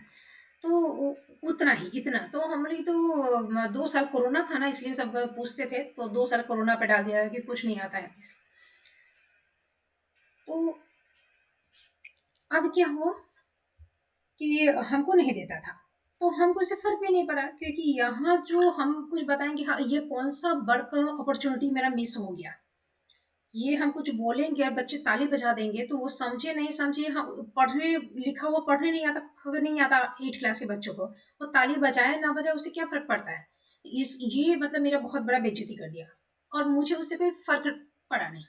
तो उतना ही, इतना तो हमने तो 2 साल कोरोना था ना इसलिए सब पूछते थे, तो 2 साल कोरोना पे डाल दिया कि कुछ नहीं आता है। तो अब क्या हुआ कि हमको नहीं देता था तो हमको इससे फ़र्क भी नहीं पड़ा, क्योंकि यहाँ जो हम कुछ बताएंगे हाँ ये कौन सा बड़ा अपॉर्चुनिटी मेरा मिस हो गया, ये हम कुछ बोलेंगे और बच्चे ताली बजा देंगे तो वो समझे नहीं समझे, हाँ पढ़ने लिखा हुआ पढ़ने नहीं आता, अगर नहीं आता 8 क्लास के बच्चों को, वो ताली बजाए ना बजाए उससे क्या फ़र्क पड़ता है। इस ये मतलब मेरा बहुत बड़ा बेइज्जती कर दिया और मुझे उससे कोई फ़र्क पड़ा नहीं।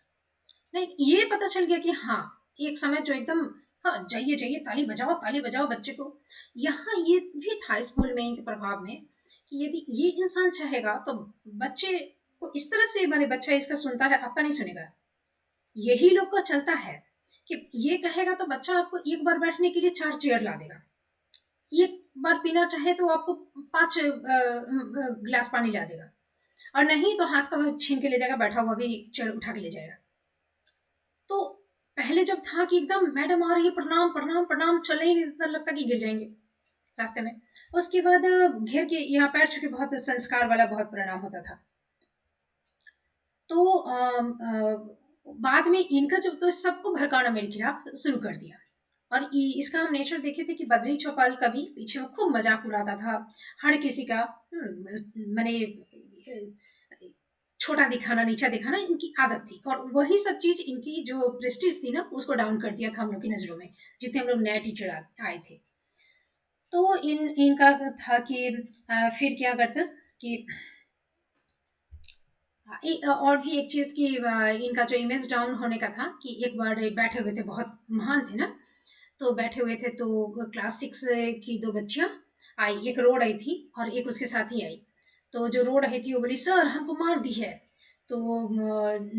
नहीं, ये पता चल गया कि हाँ, एक समय जो एकदम हाँ, जाइए, जाइए ताली बजाओ बच्चे को। यहाँ ये भी था स्कूल में इनके प्रभाव में कि यदि ये इंसान चाहेगा तो बच्चे को इस तरह से, माने बच्चा इसका सुनता है, आपका नहीं सुनेगा। यही लोग का चलता है कि ये कहेगा तो बच्चा आपको एक बार बैठने के लिए 4 चेयर ला देगा। एक बार पीना चाहे तो आपको 5 ग्लास पानी ला देगा, और नहीं तो हाथ का छीन के ले जाएगा, बैठा हुआ भी चेयर उठा के ले जाएगा। तो पहले जब था कि एकदम मैडम आ रही है, प्रणाम प्रणाम प्रणाम, चले ही नहीं, तो लगता कि गिर जाएंगे रास्ते में। उसके बाद घेर के यहाँ पैर छू के बहुत संस्कार वाला बहुत प्रणाम होता था। तो बाद में इनका जब तो सबको भड़काना मेरे खिलाफ शुरू कर दिया, और इसका हम नेचर देखे थे कि बद्री चौपाल का भी पीछे में खूब मजाक उड़ाता था हर किसी का। मैंने छोटा दिखाना, नीचा दिखाना इनकी आदत थी, और वही सब चीज़ इनकी जो प्रेस्टीज थी ना उसको डाउन कर दिया था हम लोग की नज़रों में, जितने हम लोग नए टीचर आए थे। तो इनका था कि फिर क्या करते कि और भी एक चीज़ कि इनका जो इमेज डाउन होने का था कि एक बार बैठे हुए थे, बहुत महान थे ना, तो बैठे हुए थे तो क्लास 6 की 2 बच्चियाँ आई, एक रो रही थी और एक उसके साथ ही आई। तो जो रो रही थी वो बोली सर हमको मार दी है। तो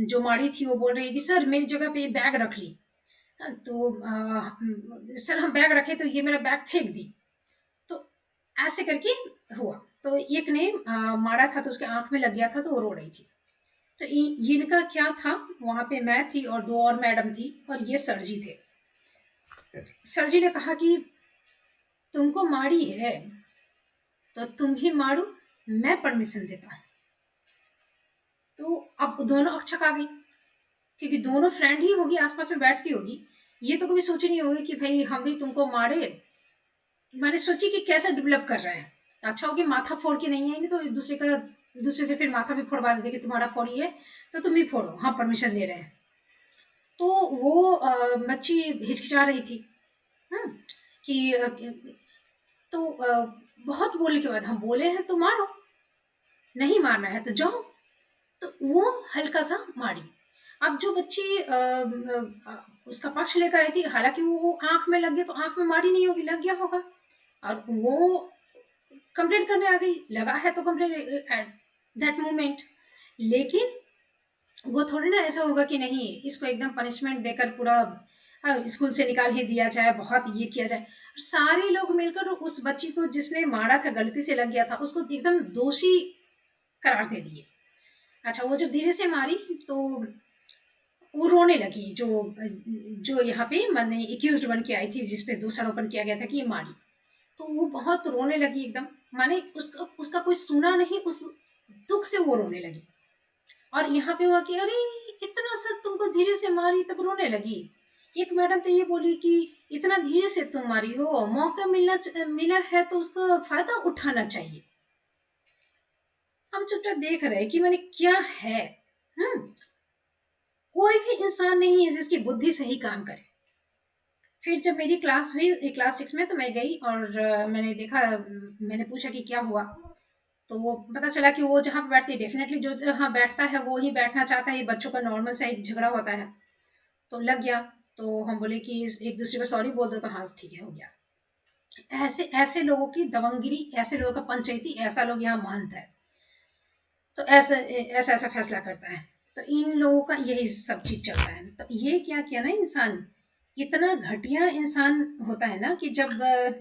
जो मारी थी वो बोल रही है कि सर मेरी जगह पे ये बैग रख ली। तो सर हम बैग रखे तो ये मेरा बैग फेंक दी। तो ऐसे करके हुआ। तो एक ने मारा था तो उसके आँख में लग गया था तो वो रो रही थी। तो इनका क्या था, वहाँ पे मैं थी और 2 और मैडम थी और ये सर जी थे। सर जी ने कहा कि तुमको मारी है तो तुम भी मारो, मैं परमिशन देता हूँ। तो अब दोनों अक्षक आ गई, क्योंकि दोनों फ्रेंड ही होगी, आसपास में बैठती होगी, ये तो कभी सोची नहीं होगी कि भाई हम भी तुमको मारे। मैंने सोची कि कैसे डेवलप कर रहे हैं, अच्छा हो कि माथा फोड़ के नहीं आएंगे तो एक दूसरे से फिर माथा भी फोड़वा देते कि तुम्हारा फोड़ी है तो तुम भी फोड़ो, हाँ परमिशन दे रहे हैं। तो वो बच्ची हिचकिचा रही थी, कि तो बहुत बोलने के बाद, हम बोले हैं तो मारो, नहीं मारना है तो जाओ। तो वो हल्का सा मारी। अब जो बच्ची उसका पक्ष लेकर आई थी, हालांकि वो आंख में लग गया, तो आंख में मारी नहीं होगी, लग गया होगा, और वो कंप्लेंट करने आ गई, लगा है तो कंप्लेंट एट दैट मोमेंट। लेकिन वो थोड़ी ना ऐसा होगा कि नहीं, इसको एकदम पनिशमेंट देकर पूरा स्कूल से निकाल ही दिया जाए, बहुत ये किया जाए। सारे लोग मिलकर उस बच्ची को, जिसने मारा था, गलती से लग गया था, उसको एकदम दोषी करार दे दिए। अच्छा, वो जब धीरे से मारी तो वो रोने लगी, जो जो यहाँ पे मैंने एक्यूज बन के आई थी, जिसपे दोषारोपण किया गया था कि ये मारी। तो वो बहुत रोने लगी एकदम, माने उसका उसका कोई सुना नहीं, उस दुख से वो रोने लगी। और यहाँ पे हुआ कि अरे, इतना सा तुमको धीरे से मारी तब रोने लगी। एक मैडम तो ये बोली कि इतना धीरे से तुम मारी हो, मौका मिला है तो उसका फायदा उठाना चाहिए। हम चुपचाप देख रहे कि मैंने क्या है। हम्म कोई भी इंसान नहीं है जिसकी बुद्धि सही काम करे। फिर जब मेरी क्लास हुई क्लास 6 में, तो मैं गई और मैंने देखा, मैंने पूछा कि क्या हुआ। तो वो पता चला कि वो जहाँ पे बैठती है, डेफिनेटली जो जहाँ बैठता है वो ही बैठना चाहता है, ये बच्चों का नॉर्मल सा एक झगड़ा होता है। तो लग गया। तो हम बोले कि एक दूसरे को सॉरी बोल दो, तो हाँ ठीक है, हो गया। ऐसे ऐसे लोगों की दबंगिरी, ऐसे लोगों का पंचायती, ऐसा लोग यहाँ मानता है, तो ऐसा ऐसा ऐसा फैसला करता है। तो इन लोगों का यही सब चीज चलता है। तो ये क्या किया ना, इंसान इतना घटिया इंसान होता है ना, कि जब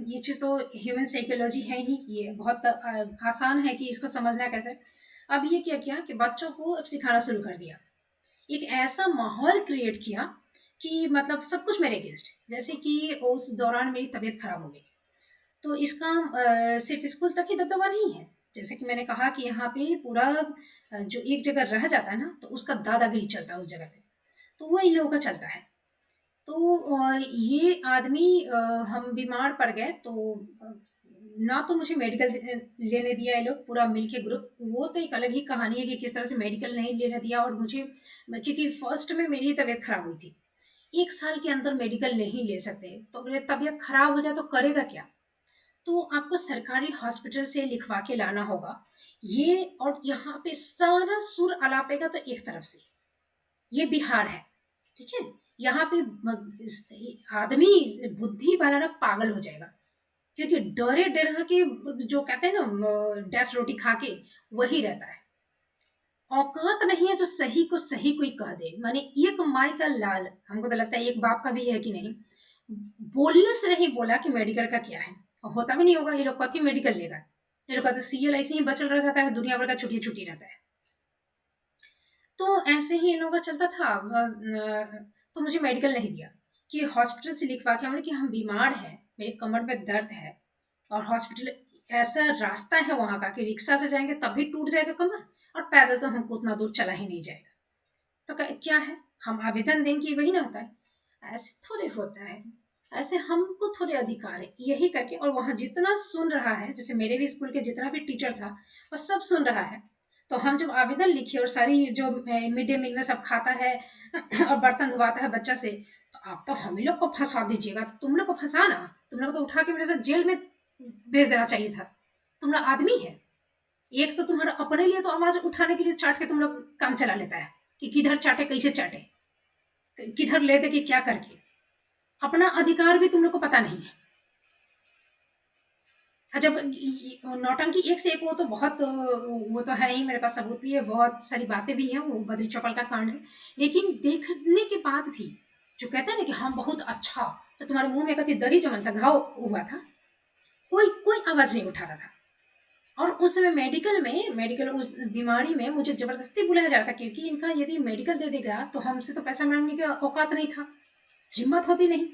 ये चीज तो ह्यूमन साइकोलॉजी है ही, ये बहुत आसान है कि इसको समझना कैसे। अब ये क्या किया कि बच्चों को अब सिखाना शुरू कर दिया, एक ऐसा माहौल क्रिएट किया कि मतलब सब कुछ मेरे अगेंस्ट। जैसे कि उस दौरान मेरी तबीयत खराब हो गई, तो इसका सिर्फ स्कूल तक ही दबदबा नहीं है। जैसे कि मैंने कहा कि यहाँ पे पूरा जो एक जगह रह जाता है ना, तो उसका दादागिरी चलता है उस जगह पे, तो वो इन लोगों का चलता है। तो ये आदमी, हम बीमार पड़ गए तो ना तो मुझे मेडिकल लेने दिया ये लोग, पूरा मिलके ग्रुप। वो तो एक अलग ही कहानी है कि किस तरह से मेडिकल नहीं लेने दिया, और मुझे, क्योंकि फर्स्ट में मेरी तबीयत खराब हुई थी। 1 साल के अंदर मेडिकल नहीं ले सकते, तो मेरी तबीयत खराब हो जाए तो करेगा क्या। तो आपको सरकारी हॉस्पिटल से लिखवा के लाना होगा ये। और यहाँ पे सारा सुर अलापेगा तो एक तरफ से, ये बिहार है, ठीक है। यहाँ पे आदमी बुद्धि वाला ना पागल हो जाएगा, क्योंकि डरे डर के, जो कहते हैं ना, डैश रोटी खा के वही रहता है। औकात नहीं है जो सही को सही कोई कह दे, माने एक माई का लाल, हमको तो लगता है एक बाप का भी है कि नहीं, बोलने से नहीं बोला कि मेडिकल का क्या है, और होता भी नहीं होगा। ये लोग कथी मेडिकल लेगा, ये लोग का तो सीएल ऐसे ही बचल रह जाता है, दुनिया भर का छुट्टी छुट्टी रहता है। तो ऐसे ही इन लोगों का चलता था। तो मुझे मेडिकल नहीं दिया, कि हॉस्पिटल से लिखवा के, हमने कि हम बीमार हैं, मेरे कमर में दर्द है, और हॉस्पिटल ऐसा रास्ता है वहाँ का कि रिक्शा से जाएंगे तब भी टूट जाएगा कमर, और पैदल तो हमको उतना दूर चला ही नहीं जाएगा। तो क्या है, हम आवेदन देंगे, वही ना होता है। ऐसे थोड़े होता है, ऐसे हमको थोड़े अधिकार है, यही करके। और वहाँ जितना सुन रहा है, जैसे मेरे भी स्कूल के जितना भी टीचर था, वो सब सुन रहा है। तो हम जब आवेदन लिखे, और सारी जो मिड डे मील में सब खाता है और बर्तन धुआता है बच्चा से, तो आप तो हम ही लोग को फंसा दीजिएगा, तो तुम लोग को फंसाना, तुम लोग तो उठा के मेरे साथ जेल में भेज देना चाहिए था। तुम लोग आदमी है, एक तो तुम्हारा अपने लिए तो आवाज उठाने के लिए चाट के तुम लोग काम चला लेता है, कि किधर चाटे, कैसे चाटे, किधर लेते, कि क्या करके। अपना अधिकार भी तुम लोग को पता नहीं है। जब नौटंकी एक से एक, वो तो बहुत, वो तो है ही, मेरे पास सबूत भी है, बहुत सारी बातें भी हैं, वो बद्री चौपाल का कांड है। लेकिन देखने के बाद भी, जो कहते हैं ना कि हाँ बहुत अच्छा, तो तुम्हारे मुंह में कभी दही जमल था, घाव हुआ था, कोई कोई आवाज नहीं उठाता था। और उस समय मेडिकल उस बीमारी में मुझे जबरदस्ती बुलाया जा रहा था, क्योंकि इनका यदि मेडिकल दे देगा तो हमसे तो पैसा मांगने का औकात नहीं था, हिम्मत होती नहीं,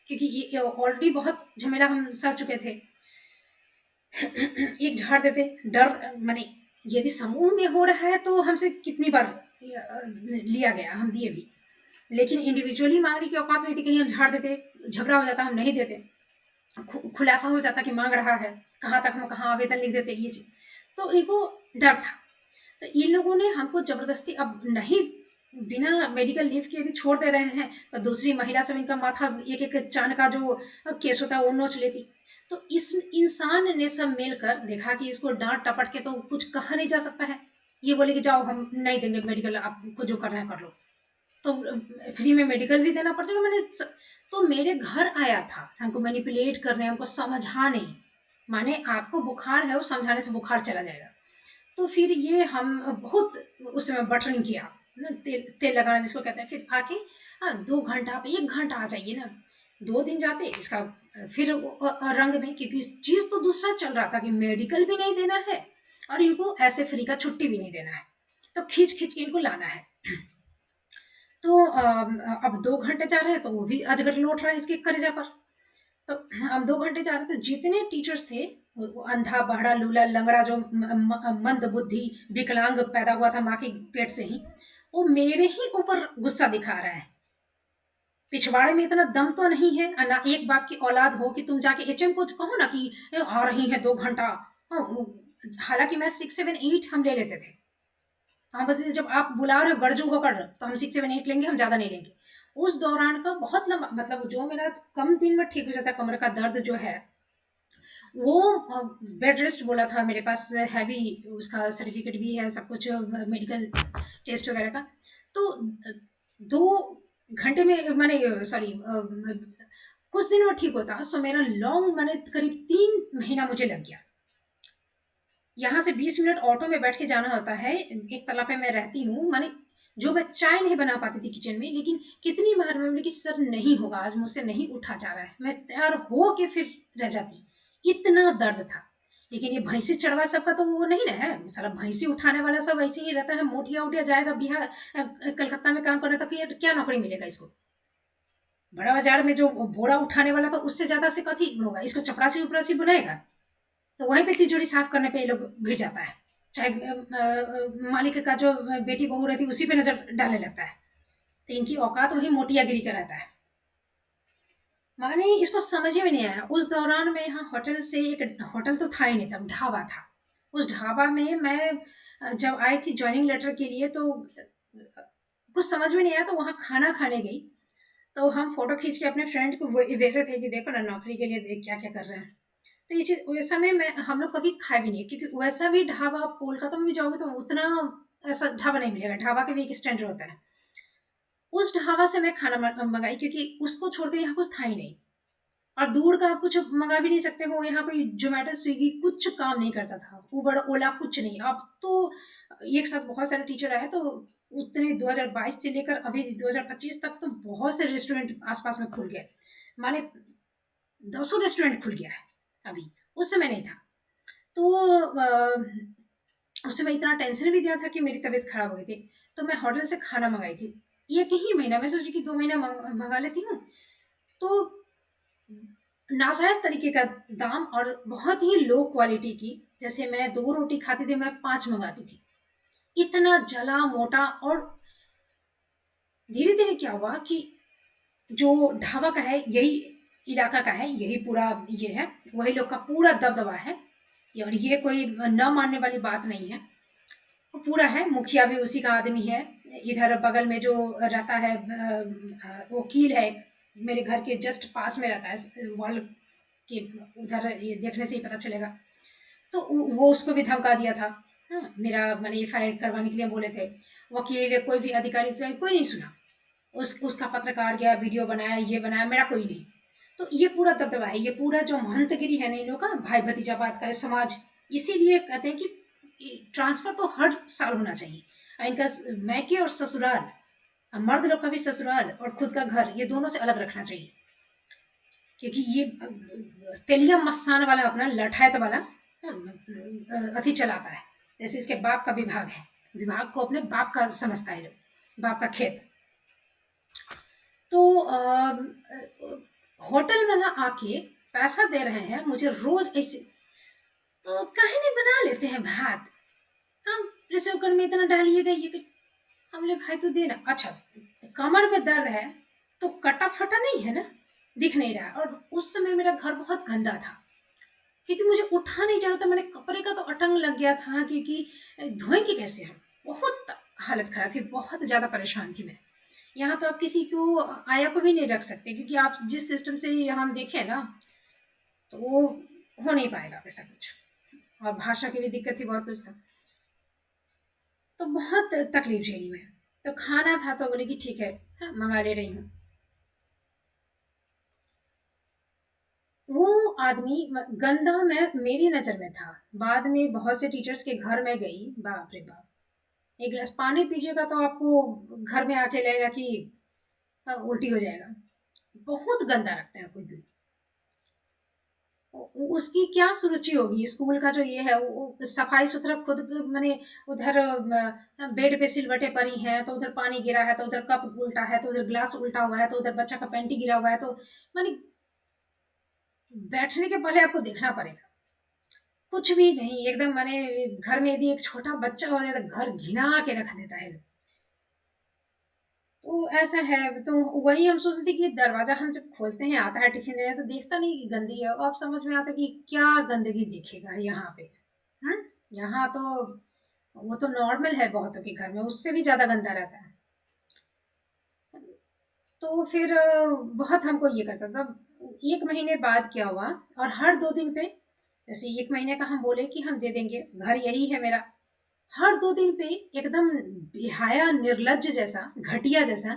क्योंकि ये ऑलरेडी बहुत झमेला हम सह चुके थे। एक झाड़ देते, डर माने, यदि समूह में हो रहा है तो हमसे कितनी बार लिया गया, हम दिए भी। लेकिन इंडिविजुअली मांगने की औकात नहीं थी, कहीं हम झाड़ देते, झगड़ा हो जाता, हम नहीं देते, खुलासा हो जाता कि मांग रहा है, कहाँ तक हम कहाँ आवेदन लिख देते, ये चीज। तो इनको डर था। तो इन लोगों ने हमको जबरदस्ती, अब नहीं, बिना मेडिकल लीव के यदि छोड़ दे रहे हैं, तो दूसरी महिला सब इनका माथा एक एक चांद का जो केस होता है वो नोच लेती। तो इस इंसान ने सब मिलकर देखा कि इसको डांट टपट के तो कुछ कहा नहीं जा सकता है। ये बोले कि जाओ हम नहीं देंगे मेडिकल, आपको जो करना है कर लो। तो फ्री में मेडिकल भी देना पड़ जाएगा। तो मेरे घर आया था हमको मैनिपुलेट करने, हमको समझाने, माने आपको बुखार है, वो समझाने से बुखार चला जाएगा। तो फिर ये हम बहुत उस समय बटरिंग किया ना, तेल तेल लगाना जिसको कहते हैं। फिर आके 2 घंटा, आप 1 घंटा आ जाइए ना। 2 दिन जाते इसका फिर रंग में, क्योंकि चीज़ तो दूसरा चल रहा था कि मेडिकल भी नहीं देना है और इनको ऐसे फ्री का छुट्टी भी नहीं देना है, तो खींच खींच के इनको लाना है। तो अब 2 घंटे जा रहे हैं तो वो भी अजगर लौट रहा है इसके कलेजा पर। तो हम 2 घंटे जा रहे थे, जितने टीचर्स थे, वो अंधा बहरा लूला लंगड़ा जो मंद बुद्धि विकलांग पैदा हुआ था माँ के पेट से ही, वो मेरे ही ऊपर गुस्सा दिखा रहा है। पिछवाड़े में इतना दम तो नहीं है, ना एक बाप की औलाद हो कि तुम जाके एचएम को कहो ना कि आ रही है 2 घंटा। हालांकि मैं 6, 7, 8 हम ले लेते थे। हाँ, बस जब आप बुला रहे हो गरजू होकर तो हम 6, 7, 8 लेंगे, हम ज़्यादा नहीं लेंगे। उस दौरान का बहुत लंबा, मतलब जो मेरा कम दिन में ठीक हो जाता है कमर का दर्द जो है, वो बेड रेस्ट बोला था, मेरे पास हैवी उसका सर्टिफिकेट भी है, सब कुछ मेडिकल टेस्ट वगैरह का। तो 2 घंटे में मैंने सॉरी कुछ दिन में ठीक होता। सो मेरा लॉन्ग मैंने करीब 3 महीना मुझे लग गया। यहाँ से 20 मिनट ऑटो में बैठ के जाना होता है। एक तला पे मैं रहती हूँ, माने जो मैं चाय नहीं बना पाती थी किचन में, लेकिन कितनी बार मैं बोली कि सर नहीं होगा आज मुझसे, नहीं उठा जा रहा है, मैं तैयार हो के फिर रह जाती, इतना दर्द था। लेकिन ये भैंसी चढ़वा सबका तो वो नहीं ना है, सारा भैंसी उठाने वाला सब ऐसे ही रहता है, मोटिया उठिया जाएगा बिहार कलकत्ता में काम करने, तक ये क्या नौकरी मिलेगा इसको। बड़ा बाजार में जो बोरा उठाने वाला था उससे ज्यादा से कथी होगा, इसको चपरासी उपरासी बनाएगा। तो वहीं पे तिजोरी साफ करने पे ये लोग भिड़ जाता है, चाहे मालिक का जो बेटी बहू रहती है उसी पे नजर डालने लगता है। तो इनकी औकात वही मोटियागिरी का रहता है। माने इसको समझ में नहीं आया। उस दौरान में यहाँ होटल से, एक होटल तो था ही नहीं तब, ढाबा था। उस ढाबा में मैं जब आई थी ज्वाइनिंग लेटर के लिए, तो कुछ समझ में नहीं आया, तो वहाँ खाना खाने गई। तो हम फोटो खींच के अपने फ्रेंड को भेजे थे कि देखो ना नौकरी के लिए देख क्या क्या कर रहे हैं। तो ये चीज़ उस समय में हम लोग कभी खाए भी नहीं, क्योंकि वैसा भी ढाबा आप कोलकाता में भी जाओगे तो उतना ऐसा ढाबा नहीं मिलेगा, ढाबा के भी एक स्टैंडर्ड होता है। उस ढाबा से मैं खाना मंगाई, क्योंकि उसको छोड़कर यहाँ कुछ था ही नहीं। और दूर का आप कुछ मंगा भी नहीं सकते हो, यहाँ कोई जोमेटो स्विगी कुछ काम नहीं करता था, उबर ओला कुछ नहीं। अब तो एक साथ बहुत सारे टीचर आए, तो उतने 2022 से लेकर अभी 2025 तक तो बहुत से रेस्टोरेंट आसपास में खुल गए, माने 200 रेस्टोरेंट खुल गया है अभी। उस समय नहीं था। तो उस समय इतना टेंशन भी दिया था कि मेरी तबीयत खराब हो गई थी। तो मैं होटल से खाना मंगाई थी, एक ही महीना, मैं सोची कि 2 महीना मंगा लेती हूँ। तो नाजायज़ तरीके का दाम और बहुत ही लो क्वालिटी की, जैसे मैं 2 रोटी खाती थी, मैं 5 मंगाती थी। इतना जला मोटा। और धीरे धीरे क्या हुआ कि जो ढाबा का है, यही इलाका का है, यही पूरा ये है, वही लोग का पूरा दबदबा है। और ये कोई न मानने वाली बात नहीं है, वो पूरा है। मुखिया भी उसी का आदमी है। इधर बगल में जो रहता है वकील है, मेरे घर के जस्ट पास में रहता है, वॉल के उधर, ये देखने से ही पता चलेगा। तो वो उसको भी धमका दिया था। हाँ, मेरा मैंने एफ करवाने के लिए बोले थे। वकील कोई भी अधिकारी कोई नहीं सुना। उसका पत्रकार गया, वीडियो बनाया, ये बनाया, मेरा कोई नहीं। तो ये पूरा दबदबा है, ये पूरा जो महंतगिरी है ना इन लोगों का, भाई भतीजाबाद का समाज। इसीलिए कहते हैं कि ट्रांसफर तो हर साल होना चाहिए। और इनका मैके और ससुराल, मर्द लोग का भी ससुराल और खुद का घर, ये दोनों से अलग रखना चाहिए। क्योंकि ये तेलिया मस्तान वाला अपना लठायत वाला अथी चलाता है। जैसे इसके बाप का विभाग है, विभाग को अपने बाप का समझता है लोग, बाप का खेत। तो होटल वाला आके पैसा दे रहे हैं मुझे रोज ऐसे, तो काहे नहीं बना लेते हैं भात, हम प्रेशर कुकर में इतना डालिएगा ये हमले भाई तो देना। अच्छा, कमर में दर्द है तो कटा फटा नहीं है ना, दिख नहीं रहा। और उस समय मेरा घर बहुत गंदा था, क्योंकि मुझे उठा नहीं जा रहा था। मैंने कपड़े का तो अटंग लग गया था, क्योंकि धोएंगे कैसे हम, बहुत हालत खराब थी, बहुत ज़्यादा परेशान थी मैं। यहाँ तो आप किसी को आया को भी नहीं रख सकते, क्योंकि आप जिस सिस्टम से हम देखें ना, तो वो हो नहीं पाएगा ऐसा कुछ। और भाषा की भी दिक्कत थी, बहुत कुछ था। तो बहुत तकलीफ झेली मैं। तो खाना था तो बोले कि ठीक है, हाँ मंगा ले रही हूँ। वो आदमी गंदा मैं मेरी नज़र में था। बाद में बहुत से टीचर्स के घर में गई, बाप रे बाप! एक गिलास पानी पीजिएगा तो आपको घर में आके लगेगा कि उल्टी हो जाएगा। बहुत गंदा रखते हैं कोई कोई। उसकी क्या सुरुचि होगी स्कूल का जो ये है, वो सफाई सुथरा खुद मैंने उधर बेड पे सिलवटें पड़ी हैं, तो उधर पानी गिरा है, तो उधर कप उल्टा है, तो उधर ग्लास उल्टा हुआ है, तो उधर बच्चा का पैंटी गिरा हुआ है, तो मैंने बैठने के पहले आपको देखना पड़ेगा। कुछ भी नहीं, एकदम माने घर में यदि एक छोटा बच्चा हो जाए तो घर घिना के रख देता है लोग। तो ऐसा है। तो वही हम सोचते थे कि दरवाजा हम जब खोलते हैं, आता है टिफिन देने, तो देखता नहीं कि गंदी है, अब समझ में आता कि क्या गंदगी दिखेगा यहाँ पे। हम्म। यहाँ तो वो तो नॉर्मल है, बहुतों के घर में उससे भी ज्यादा गंदा रहता है। तो फिर बहुत हमको ये करता था। 1 महीने बाद क्या हुआ, और हर 2 दिन पे, जैसे 1 महीने का हम बोले कि हम दे देंगे, घर यही है मेरा। हर 2 दिन पे एकदम बेहया, निर्लज्ज जैसा, घटिया जैसा,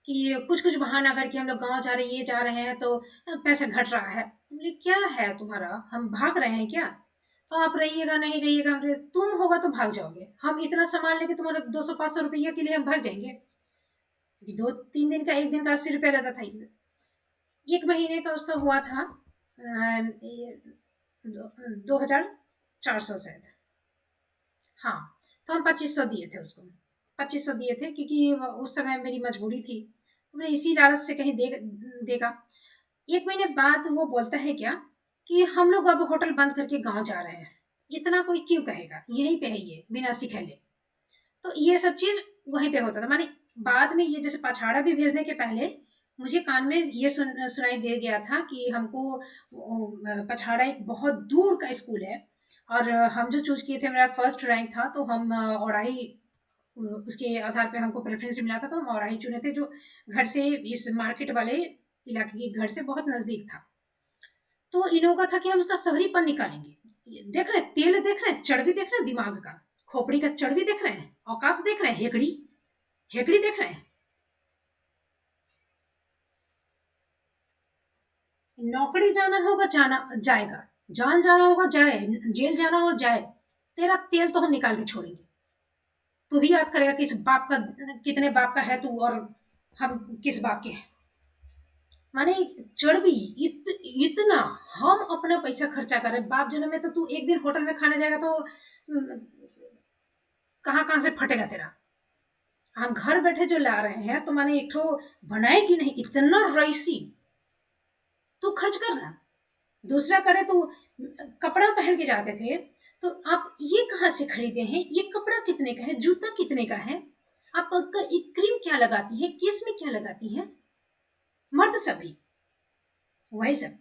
कि कुछ-कुछ बहाना करके हम लोग गाँव जा रहे हैं, ये जा रहे हैं, तो पैसा घट रहा है। बोले क्या है तुम्हारा? हम भाग रहे हैं क्या? तो आप रहिएगा, नहीं रहिएगा, हम तुम होगा तो भाग जाओगे। हम इतना सामान लेके तुम्हारे 200-500 रुपया के लिए हम भाग जाएँगे? 2-3 दिन का, 1 दिन का 80 रुपया लेता था ये। 1 महीने का उसका हुआ था ये 2,400 शायद। हाँ, तो हम 2500 दिए थे उसको। 2500 दिए थे क्योंकि उस समय मेरी मजबूरी थी। मैंने इसी लालच से कहीं देगा। 1 महीने बाद वो बोलता है क्या कि हम लोग अब होटल बंद करके गाँव जा रहे हैं। इतना कोई क्यों कहेगा? यहीं पे है ये, बिना सिखैले। तो ये सब चीज़ वहीं पे होता था। माने बाद में ये जैसे पछाड़ा भी भेजने के पहले मुझे कान में ये सुनाई दे गया था कि हमको पछाड़ा एक बहुत दूर का स्कूल है, और हम जो चूज़ किए थे, मेरा फर्स्ट रैंक था, तो हम औराही, उसके आधार पे हमको प्रेफ़रेंस मिला था, तो हम औराही चुने थे, जो घर से, इस मार्केट वाले इलाके के घर से बहुत नज़दीक था। तो इन लोगों का था कि हम उसका शहरीपन निकालेंगे। ये देख रहे हैं, तेल देख रहे हैं, चर्बी देख रहे हैं दिमाग का, खोपड़ी का चर्बी देख रहे हैं, औकात देख रहे हैं, हेकड़ी, हेकड़ी देख रहे हैं। नौकरी जाना होगा, जाना जाएगा, जान जाना होगा जाए, जेल जाना हो जाए, तेरा तेल तो हम निकाल के छोड़ेंगे। तू भी याद करेगा किस बाप का, कितने बाप का है तू, और हम किस बाप के हैं। माने चर्बी, इतना हम अपना पैसा खर्चा करें, बाप जन्म में तो तू एक दिन होटल में खाने जाएगा तो कहाँ कहाँ से फटेगा तेरा। हम घर बैठे जो ला रहे हैं, तो माने एक ठो बनाए कि नहीं, इतना रईसी तू खर्च कर रहा। दूसरा करे तो कपड़ा पहन के जाते थे, तो आप ये कहाँ से खरीदे हैं, ये कपड़ा कितने का है, जूता कितने का है, आप क्रीम क्या लगाती हैं, किस में क्या लगाती हैं, मर्द सभी वही सब।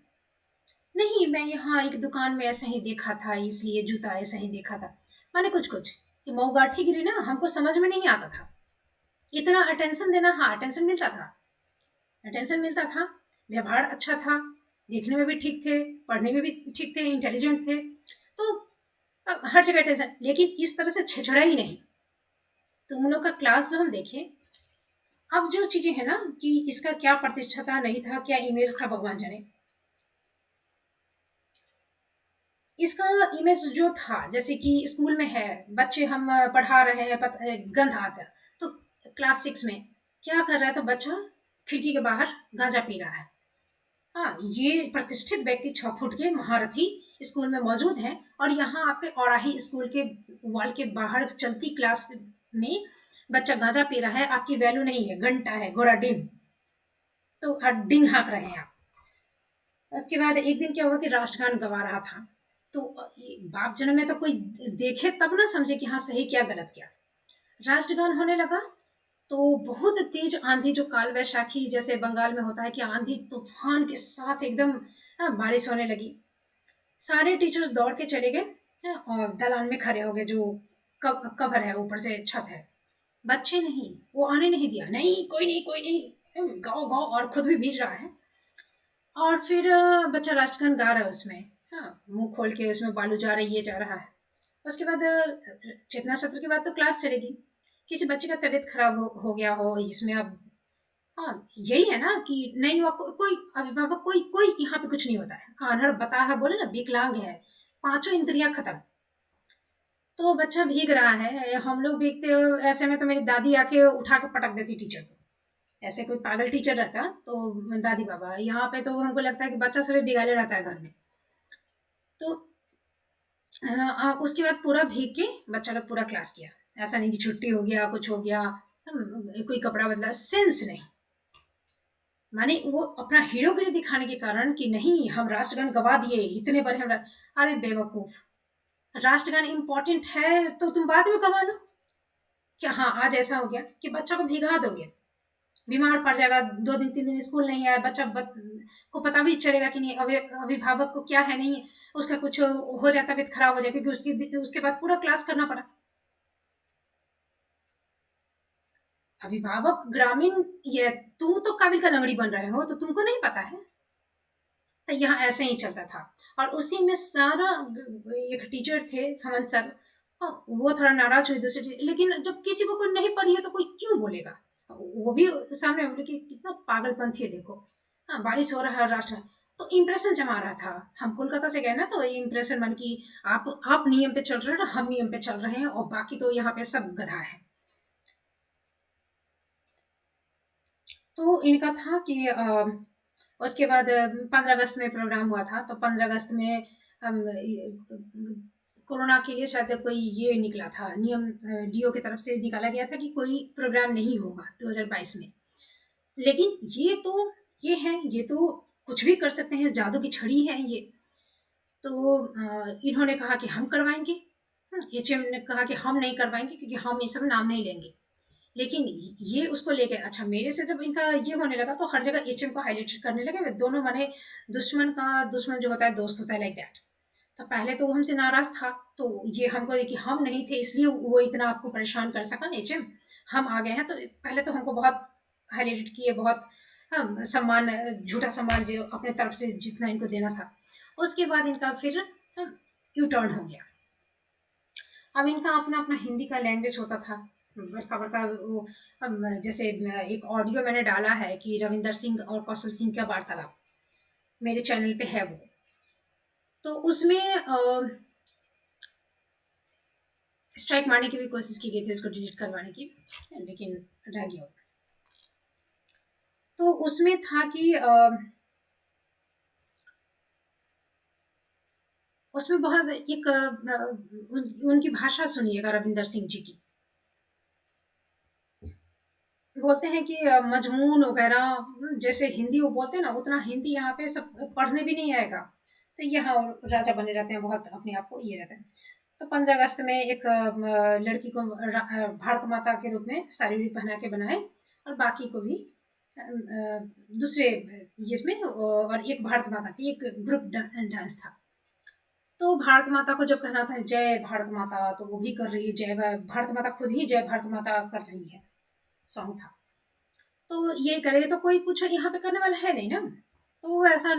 नहीं, मैं यहाँ एक दुकान में ऐसे ही देखा था, इसलिए जूता ऐसे ही देखा था। माने कुछ कुछ ये मऊगाठी गिरी ना, हमको समझ में नहीं आता था। इतना अटेंशन देना, हाँ अटेंशन मिलता था, अटेंशन मिलता था, व्यवहार अच्छा था, देखने में भी ठीक थे, पढ़ने में भी ठीक थे, इंटेलिजेंट थे, तो हर जगह अटेंशन, लेकिन इस तरह से छेछड़ा ही नहीं। तुम लोग का क्लास जो हम देखे, अब जो चीजें हैं ना, कि इसका क्या प्रतिष्ठा नहीं था, क्या इमेज था, भगवान जाने। इसका इमेज जो था, जैसे कि स्कूल में है, बच्चे हम पढ़ा रहे हैं, गंध आता है, तो क्लास 6 में क्या कर रहा है, तो बच्चा खिड़की के बाहर गांजा पी रहा है। हाँ, ये प्रतिष्ठित व्यक्ति 6 फुट के महारथी स्कूल में मौजूद हैं, और यहाँ आपके औराही स्कूल के वॉल के बाहर चलती क्लास में बच्चा गांजा पी रहा है, आपकी वैल्यू नहीं है, घंटा है, घोड़ा डिम, तो डिंग हाँक रहे हैं आप। उसके बाद एक दिन क्या हुआ कि राष्ट्रगान गवा रहा था, तो बाप जन्म में तो कोई देखे तब ना समझे कि हाँ सही क्या गलत क्या। राष्ट्रगान होने लगा, तो बहुत तेज आंधी, जो काल वैशाखी जैसे बंगाल में होता है कि आंधी तूफान के साथ एकदम बारिश होने लगी। सारे टीचर्स दौड़ के चले गए और दलान में खड़े हो गए, जो कवर है, ऊपर से छत है। बच्चे नहीं, वो आने नहीं दिया, नहीं कोई नहीं कोई नहीं, गाओ गाओ, और खुद भी भीज रहा है। और फिर बच्चा राष्ट्रगान गा रहा है उसमें, हाँ, मुँह खोल के उसमें बालू जा रही है, जा रहा है। उसके बाद चेतना सत्र के बाद तो क्लास चलेगी। किसी बच्चे का तबीयत खराब हो गया हो जिसमें अब, हाँ, यही है ना कि नहीं हुआ, कोई अभिभावक, कोई कोई यहाँ पे कुछ नहीं होता है। अनहड़ बता है, बोले ना विकलांग है, पांचों इंद्रियां खत्म। तो बच्चा भीग रहा है, हम लोग भीगते हो ऐसे में तो मेरी दादी आके उठा के पटक देती टीचर को। ऐसे कोई पागल टीचर रहता तो दादी बाबा, यहाँ पे तो हमको लगता है कि बच्चा सभी बिगाड़े रहता है घर में। तो उसके बाद पूरा भीग के बच्चा लोग पूरा क्लास किया। ऐसा नहीं कि छुट्टी हो गया, कुछ हो गया, कोई कपड़ा बदला, सेंस नहीं। माने वो अपना हीरोगिरी दिखाने के कारण कि नहीं हम राष्ट्रगान गवा दिए, इतने बड़े हम अरे बेवकूफ, राष्ट्रगान इम्पोर्टेंट है तो तुम बाद में गवा लो। क्या हाँ आज ऐसा हो गया कि बच्चा को भिगा दोगे, बीमार पड़ जाएगा, 2 दिन 3 दिन स्कूल नहीं आया, बच्चा को पता भी चलेगा कि नहीं, अभिभावक को क्या है, नहीं उसका कुछ हो जाए, तबीयत खराब हो जाए, क्योंकि उसके बाद पूरा क्लास करना पड़ा। अभिभावक ग्रामीण, ये तुम तो काबिल का लंगड़ी बन रहे हो तो तुमको नहीं पता है। तो यहाँ ऐसे ही चलता था। और उसी में सारा, एक टीचर थे हेमंत सर, वो थोड़ा नाराज हुए दूसरे टीचर, लेकिन जब किसी को कोई नहीं पढ़ी है तो कोई क्यों बोलेगा, वो भी सामने बोले कि कितना पागलपंथी है देखो, हाँ बारिश हो रहा है राष्ट्र, तो इम्प्रेशन जमा रहा था। हम कोलकाता से गए ना, तो ये इम्प्रेशन मान कि आप नियम पे चल रहे हो, हम नियम पे चल रहे हैं, और बाकी तो यहाँ पे सब गधा है। तो इनका था कि उसके बाद 15 अगस्त में प्रोग्राम हुआ था, तो 15 अगस्त में कोरोना के लिए शायद कोई ये निकला था नियम, डीओ की तरफ से निकाला गया था कि कोई प्रोग्राम नहीं होगा 2022 में। लेकिन ये है, ये तो कुछ भी कर सकते हैं, जादू की छड़ी है ये। तो इन्होंने कहा कि हम करवाएंगे, एचएम ने कहा कि हम नहीं करवाएंगे क्योंकि हम ये सब नाम नहीं लेंगे। लेकिन ये उसको लेके, अच्छा मेरे से जब इनका ये होने लगा तो हर जगह एचएम को हाईलाइट करने लगे, वे दोनों माने दुश्मन का दुश्मन जो होता है दोस्त होता है, लाइक दैट। तो पहले तो वो हमसे नाराज था, तो ये हमको कि हम नहीं थे इसलिए वो इतना आपको परेशान कर सका एचएम, हम आ गए हैं। तो पहले तो हमको बहुत हाईलाइट किए, बहुत सम्मान, झूठा सम्मान जो अपने तरफ से जितना इनको देना था। उसके बाद इनका फिर यू टर्न हो गया। अब इनका अपना अपना हिंदी का लैंग्वेज होता था, बड़का बड़का वो, जैसे एक ऑडियो मैंने डाला है कि रविंदर सिंह और कौशल सिंह का वार्तालाप, मेरे चैनल पे है वो। तो उसमें स्ट्राइक मारने की भी कोशिश की गई थी, उसको डिलीट करवाने की, लेकिन रह गया। तो उसमें था कि उसमें बहुत एक उनकी भाषा सुनिएगा रविंदर सिंह जी की। बोलते हैं कि मजमून वगैरह जैसे हिंदी वो बोलते हैं ना, उतना हिंदी यहाँ पे सब पढ़ने भी नहीं आएगा। तो यहाँ राजा बने रहते हैं, बहुत अपने आप को ये रहते हैं। तो 15 अगस्त में एक लड़की को भारत माता के रूप में साड़ी पहना के बनाए, और बाकी को भी दूसरे इसमें, और एक भारत माता थी, एक ग्रुप डांस था। तो भारत माता को जब कहना था जय भारत माता, तो वो भी कर रही है जय भारत माता, खुद ही जय भारत माता कर रही है, सॉन्ग था। तो ये करेगा तो कोई कुछ यहाँ पे करने वाला है नहीं ना, तो ऐसा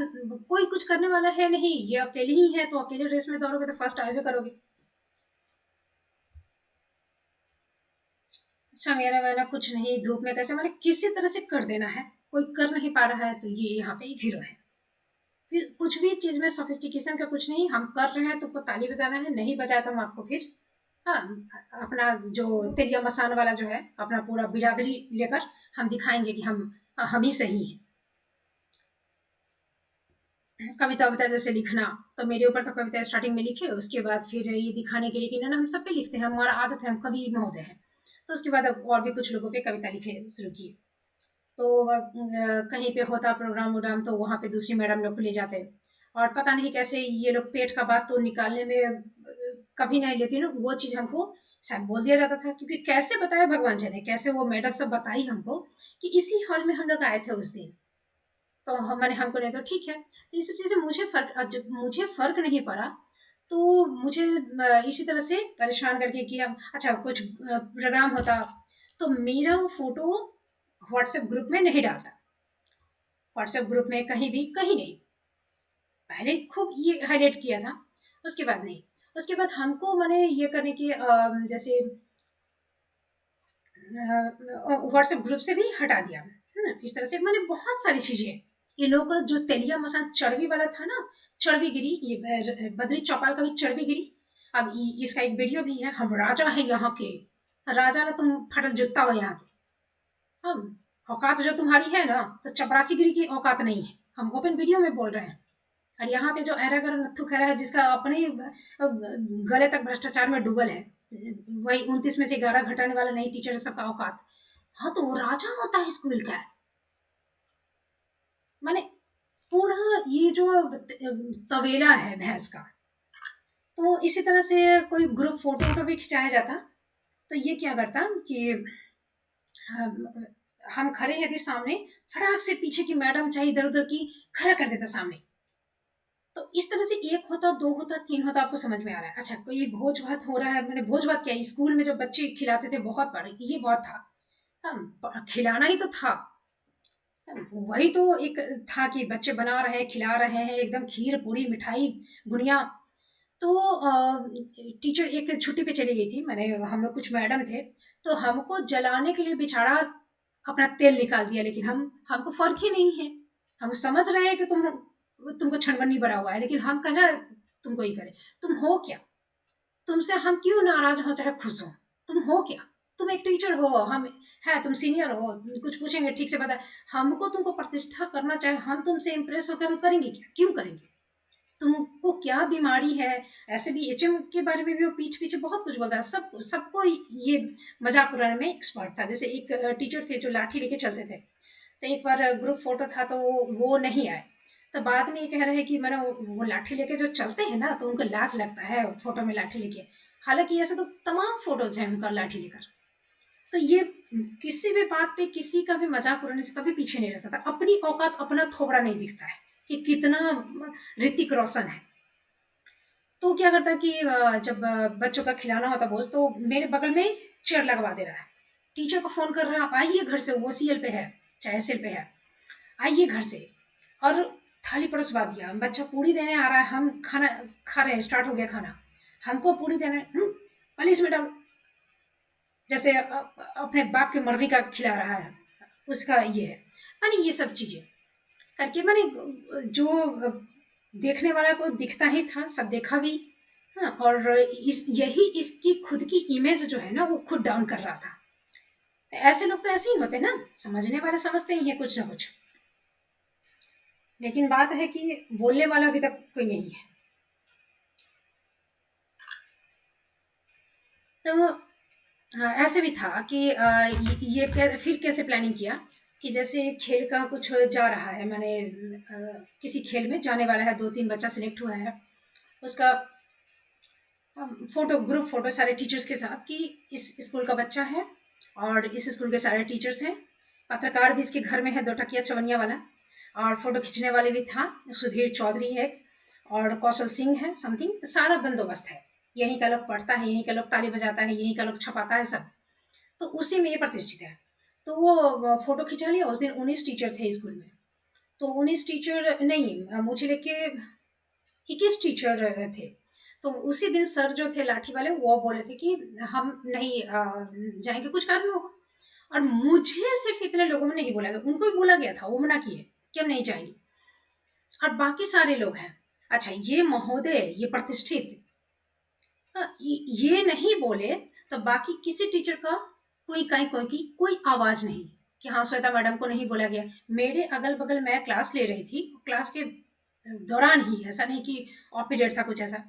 कोई कुछ करने वाला है नहीं, ये अकेले ही है, तो अकेले रेस में दौड़ोगे तो फर्स्ट आए करोगे। शमियाना वैना कुछ नहीं, धूप में कैसे, मैंने किसी तरह से कर देना है, कोई कर नहीं पा रहा है, तो ये यहाँ पे हीरो है। फिर कुछ भी चीज में सोफिस्टिकेशन का कुछ नहीं, हम कर रहे हैं तुमको ताली बजाना है, नहीं बजाया तो हम आपको फिर, हाँ, अपना जो तेरिया मसान वाला जो है, अपना पूरा बिरादरी लेकर हम दिखाएंगे कि हम ही सही हैं। कविता वविता जैसे लिखना, तो मेरे ऊपर तो कविता स्टार्टिंग में लिखे, उसके बाद फिर ये दिखाने के लिए कि ना हम सब पे लिखते हैं, हमारा आदत है, हम कवि महोदय हैं। तो उसके बाद अब और भी कुछ लोगों पे कविता लिखे शुरू किए। तो कहीं पे होता प्रोग्राम वोग्राम, तो वहाँ पे दूसरी मैडम लोग को ले जाते, और पता नहीं कैसे ये लोग पेट का बात तो निकालने में कभी नहीं, लेकिन वो चीज़ हमको शायद बोल दिया जाता था, क्योंकि कैसे बताया भगवान जाने, कैसे वो मैडम सब बताई हमको कि इसी हॉल में हम लोग आए थे उस दिन। तो मैंने हमको नहीं, तो ठीक है। तो ये सब चीज़ें मुझे फ़र्क नहीं पड़ा। तो मुझे इसी तरह से परेशान करके कि हम, अच्छा कुछ प्रोग्राम होता तो मेरा फ़ोटो व्हाट्सएप ग्रुप में नहीं डालता, व्हाट्सएप ग्रुप में, कहीं भी, कहीं नहीं। पहले खूब ये हाईलाइट किया था, उसके बाद नहीं। उसके बाद हमको मैंने ये करने की जैसे व्हाट्सएप ग्रुप से भी हटा दिया, है ना। इस तरह से मैंने बहुत सारी चीजें, ये लोग का जो तेलिया मसाला चर्बी वाला था ना, चर्बी गिरी, ये बद्री चौपाल का भी चर्बी गिरी। अब इसका एक वीडियो भी है, हम राजा हैं यहाँ के, राजा ना तुम फटल जूता हो यहाँ के। हम औकात जो तुम्हारी है ना, तो चपरासीगिरी की औकात नहीं है, हम ओपन वीडियो में बोल रहे हैं। और यहाँ पे जो ऐरागर नत्थु खैरा है, जिसका अपने ही गले तक भ्रष्टाचार में डूबल है, वही 29 में से 11 घटाने वाला नहीं टीचर सबका औकात। हाँ, तो वो राजा होता है स्कूल का। माने पूरा ये जो तवेला है भैंस का। तो इसी तरह से कोई ग्रुप फोटो वोटो भी खिंचाया जाता, तो ये क्या करता कि हम खड़े यदि सामने, फटाक से पीछे की मैडम चाहे इधर उधर की खड़ा कर देता सामने। तो इस तरह से एक होता, दो होता, तीन होता, आपको समझ में आ रहा है। अच्छा, कोई भोज भात हो रहा है, मैंने भोज भात क्या, स्कूल में जो बच्चे खिलाते थे बहुत बार, ये बहुत था। हम खिलाना ही तो था, वही तो एक था कि बच्चे बना रहे हैं, खिला रहे हैं, एकदम खीर पूरी मिठाई बुनिया। तो टीचर एक छुट्टी पे चली गई थी, मैंने हम लोग कुछ मैडम थे, तो हमको जलाने के लिए बेचारा अपना तेल निकाल दिया, लेकिन हमको फर्क ही नहीं है। हम समझ रहे हैं कि तुमको छनबन्नी बना हुआ है, लेकिन हम कहना तुमको ही करे। तुम हो क्या? तुमसे हम क्यों नाराज हो चाहे खुश हो, तुम हो क्या? तुम एक टीचर हो, हम है, तुम सीनियर हो, कुछ पूछेंगे ठीक से बता। हमको तुमको प्रतिष्ठा करना चाहे, हम तुमसे इम्प्रेस होकर हम करेंगे क्या? क्यों करेंगे? तुमको क्या बीमारी है? ऐसे भी एचएम के बारे में भी वो पीठ पीछे बहुत कुछ बोलता है, सबको ये मजाक उड़ाने में एक्सपर्ट था। जैसे एक टीचर थे जो लाठी लेके चलते थे, तो एक बार ग्रुप फोटो था तो वो नहीं आए, तो बाद में ये कह रहे हैं कि मैंने वो लाठी लेके जो चलते हैं ना, तो उनको लाज लगता है फोटो में लाठी लेके। हालांकि ऐसे तो तमाम फोटोज हैं उनका लाठी लेकर। तो ये किसी भी बात पे किसी का भी मजाक उड़ाने से कभी पीछे नहीं रहता था। अपनी औकात, अपना थोबड़ा नहीं दिखता है कि कितना ऋतिक रोशन है। तो क्या करता है कि जब बच्चों का खिलाना होता भोज, तो मेरे बगल में चेयर लगवा दे रहा है, टीचर को फोन कर रहा है, आप आइए घर से, वो सीएल पे है चाहे एसएल पे है, आइए घर से। और थाली परोसवा दिया, बच्चा पूरी देने आ रहा है, हम खाना खा रहे हैं, स्टार्ट हो गया खाना, हमको पूरी देना है, पलीस में डालो, जैसे अपने बाप के मरने का खिला रहा है, उसका ये है। माने ये सब चीजें करके, मैंने जो देखने वाला को दिखता ही था, सब देखा भी। हाँ, और इसकी खुद की इमेज जो है ना, वो खुद डाउन कर रहा था। तो ऐसे लोग तो ऐसे ही होते ना, समझने वाले समझते ही है कुछ ना कुछ, लेकिन बात है कि बोलने वाला अभी तक कोई नहीं है। तो ऐसे भी था कि ये फिर कैसे प्लानिंग किया कि जैसे खेल का कुछ जा रहा है, मैंने किसी खेल में जाने वाला है, 2-3 बच्चा सिलेक्ट हुआ है, उसका फोटो, ग्रुप फोटो सारे टीचर्स के साथ कि इस स्कूल का बच्चा है और इस स्कूल के सारे टीचर्स हैं, पत्रकार भी इसके घर में है, 2 टकिया चवनिया वाला, और फोटो खींचने वाले भी था, सुधीर चौधरी है और कौशल सिंह है, समथिंग सारा बंदोबस्त है। यहीं का लोग पढ़ता है, यहीं का लोग ताली बजाता है, यहीं का लोग छपाता है सब, तो उसी में ये प्रतिष्ठित है। तो वो फोटो खिंचा लिया। उस दिन 19 टीचर थे स्कूल में, तो 19 टीचर नहीं, मुझे लेके 21 टीचर थे। तो उसी दिन सर जो थे लाठी वाले, वो बोले थे कि हम नहीं जाएंगे, कुछ कारण होगा। और मुझे सिर्फ इतने लोगों में नहीं बोला गया, उनको भी बोला गया था, वो मना किए कि हम नहीं जाएंगे, और बाकी सारे लोग हैं। अच्छा, ये महोदय, ये प्रतिष्ठित ये नहीं बोले, तो बाकी किसी टीचर का कोई की कोई आवाज नहीं कि हाँ श्वेता मैडम को नहीं बोला गया। मेरे अगल बगल मैं क्लास ले रही थी, क्लास के दौरान ही, ऐसा नहीं कि ऑफ पीरियड था कुछ ऐसा,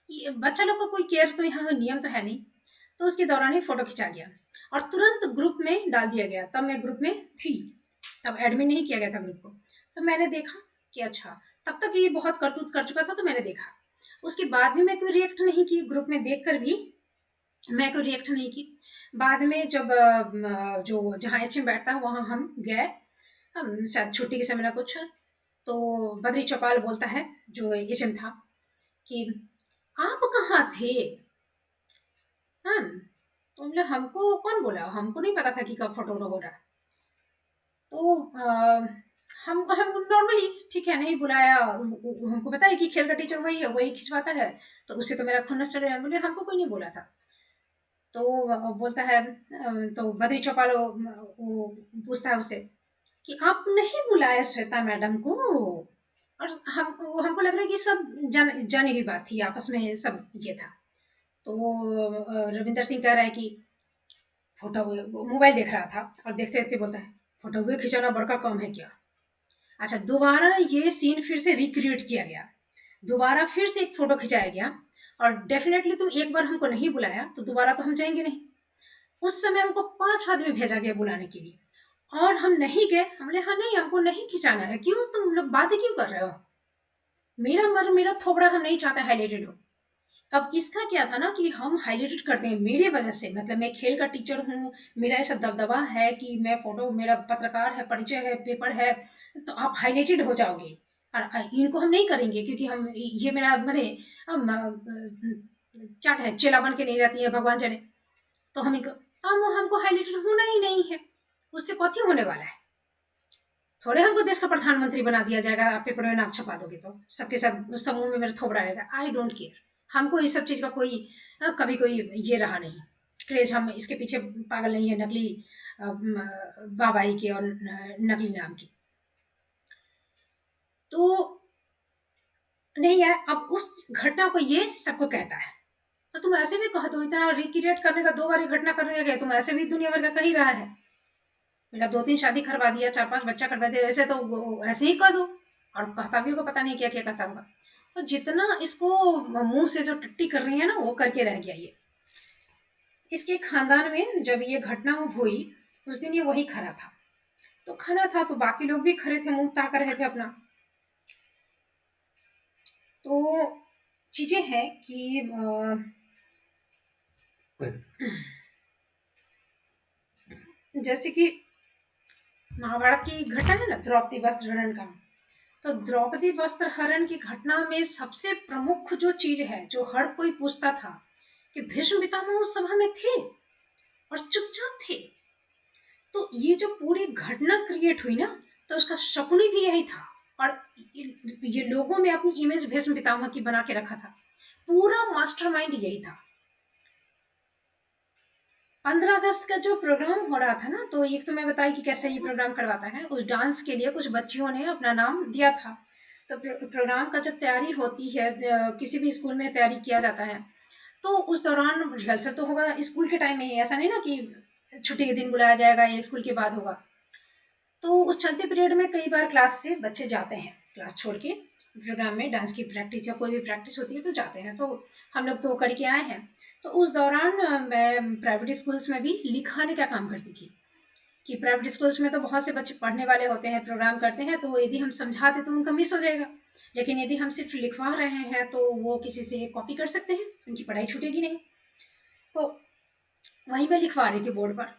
ये बच्चा लोग का कोई केयर तो यहाँ नियम तो है नहीं, तो उसके दौरान ही फोटो खिंचा गया और तुरंत ग्रुप में डाल दिया गया। तब मैं ग्रुप में थी, तब एडमिन नहीं किया गया था ग्रुप को, तो मैंने देखा कि अच्छा, तब तक ये बहुत करतूत कर चुका था, तो मैंने देखा। उसके बाद भी मैं कोई रिएक्ट नहीं की, ग्रुप में देखकर भी मैं कोई रिएक्ट नहीं की। बाद में जब जो जहाँ एचएम बैठता है वहाँ हम गए, हम शायद छुट्टी के समय ना कुछ, तो बद्री चौपाल बोलता है जो एचएम था कि आप कहाँ थे? हम तो हम बोले, हमको कौन बोला, हमको नहीं पता था कि कब फोटो हो रहा। तो हम नॉर्मली ठीक है नहीं बुलाया, हमको पता है कि खेल का टीचर वही है, वही खिंचवाता है, तो उससे तो मेरा खुन्नस चढ़ेगा, बोले हमको कोई नहीं बोला था। तो बोलता है तो बद्री चौपाल वो पूछता है उससे कि आप नहीं बुलाए श्वेता मैडम को। और हमको लग रहा है कि सब जानी हुई बात थी, आपस में सब ये था। तो रविंदर सिंह कह रहा है कि फोटो मोबाइल देख रहा था और देखते देखते बोलता है फोटो हुए खिंचाना बड़का काम है क्या। अच्छा, दोबारा ये सीन फिर से रिक्रिएट किया गया, दोबारा फिर से एक फोटो खिंचाया गया। और डेफिनेटली तुम एक बार हमको नहीं बुलाया तो दोबारा तो हम जाएंगे नहीं। उस समय हमको 5 आदमी भेजा गया बुलाने के लिए, और हम नहीं गए। हम बोले हाँ नहीं हमको नहीं खिंचाना है। क्यों, तुम लोग बातें क्यों कर रहे हो, मेरा थोबड़ा हम नहीं चाहते हाईलाइटेड हो। अब इसका क्या था ना कि हम हाईलाइटेड करते हैं मेरे वजह से, मतलब मैं खेल का टीचर हूँ, मेरा ऐसा दबदबा है कि मैं फोटो, मेरा पत्रकार है, परिचय है, पेपर है, तो आप हाईलाइटेड हो जाओगे। और इनको हम नहीं करेंगे क्योंकि हम ये मेरा मैंने हम क्या कहे चेला बन के नहीं रहती है, भगवान जाने। तो हम इनको हमको हाईलाइटेड होना ही नहीं है, उससे कथी होने वाला है। थोड़े हमको देश का प्रधानमंत्री बना दिया जाएगा, आप पेपर में नाम छपा दोगे तो सबके साथ उस समूह में मेरा थोबड़ा रहेगा। आई डोंट केयर, हमको इस सब चीज़ का कोई कभी कोई ये रहा नहीं क्रेज, हम इसके पीछे पागल नहीं है नकली बाबाई के और नकली नाम की। तो नहीं है, अब उस घटना को ये सबको कहता है, तो तुम ऐसे भी कह दो, इतना रिक्रिएट करने का, 2 बार ही घटना करने गए, तुम ऐसे भी दुनिया भर का कह ही रहा है, मेरा 2-3 शादी करवा दिया, 4-5 बच्चा करवा दिया, ऐसे तो ऐसे ही कह दो। और कहता भी होगा, पता नहीं क्या क्या कहता होगा। तो जितना इसको मुंह से जो टट्टी कर रही है ना वो करके रह गया ये। इसके खानदान में जब ये घटना हुई उस दिन ये वही खड़ा था, तो खड़ा था तो बाकी लोग भी खड़े थे, मुंह ताक रहे थे अपना। तो चीजें हैं कि जैसे कि महाभारत की घटना है ना द्रौपदी वस्त्र हरण का, तो द्रौपदी वस्त्र हरण की घटना में सबसे प्रमुख जो चीज है, जो हर कोई पूछता था कि भीष्म पितामह उस सभा में थे और चुपचाप थे। तो ये जो पूरी घटना क्रिएट हुई ना, तो उसका शकुनी भी यही था। और ये लोगों में अपनी इमेज भीष्म पितामह की बना के रखा था, पूरा मास्टरमाइंड यही था। 15 अगस्त का जो प्रोग्राम हो रहा था ना, तो एक तो मैं बताई कि कैसे ये प्रोग्राम करवाता है। उस डांस के लिए कुछ बच्चियों ने अपना नाम दिया था। तो प्रोग्राम का जब तैयारी होती है, किसी भी स्कूल में तैयारी किया जाता है, तो उस दौरान रिहर्सल तो होगा स्कूल के टाइम में ही, ऐसा नहीं ना कि छुट्टी के दिन बुलाया जाएगा या स्कूल के बाद होगा। तो उस चलते पीरियड में कई बार क्लास से बच्चे जाते हैं, क्लास छोड़ के प्रोग्राम में डांस की प्रैक्टिस या कोई भी प्रैक्टिस होती है तो जाते हैं। तो हम लोग तो करके आए हैं। तो उस दौरान मैं प्राइवेट स्कूल्स में भी लिखाने का काम करती थी, कि प्राइवेट स्कूल्स में तो बहुत से बच्चे पढ़ने वाले होते हैं, प्रोग्राम करते हैं, तो यदि हम समझाते तो उनका मिस हो जाएगा। लेकिन यदि हम सिर्फ लिखवा रहे हैं तो वो किसी से कॉपी कर सकते हैं, उनकी पढ़ाई छूटेगी नहीं। तो वहीं मैं लिखवा रही थी बोर्ड पर।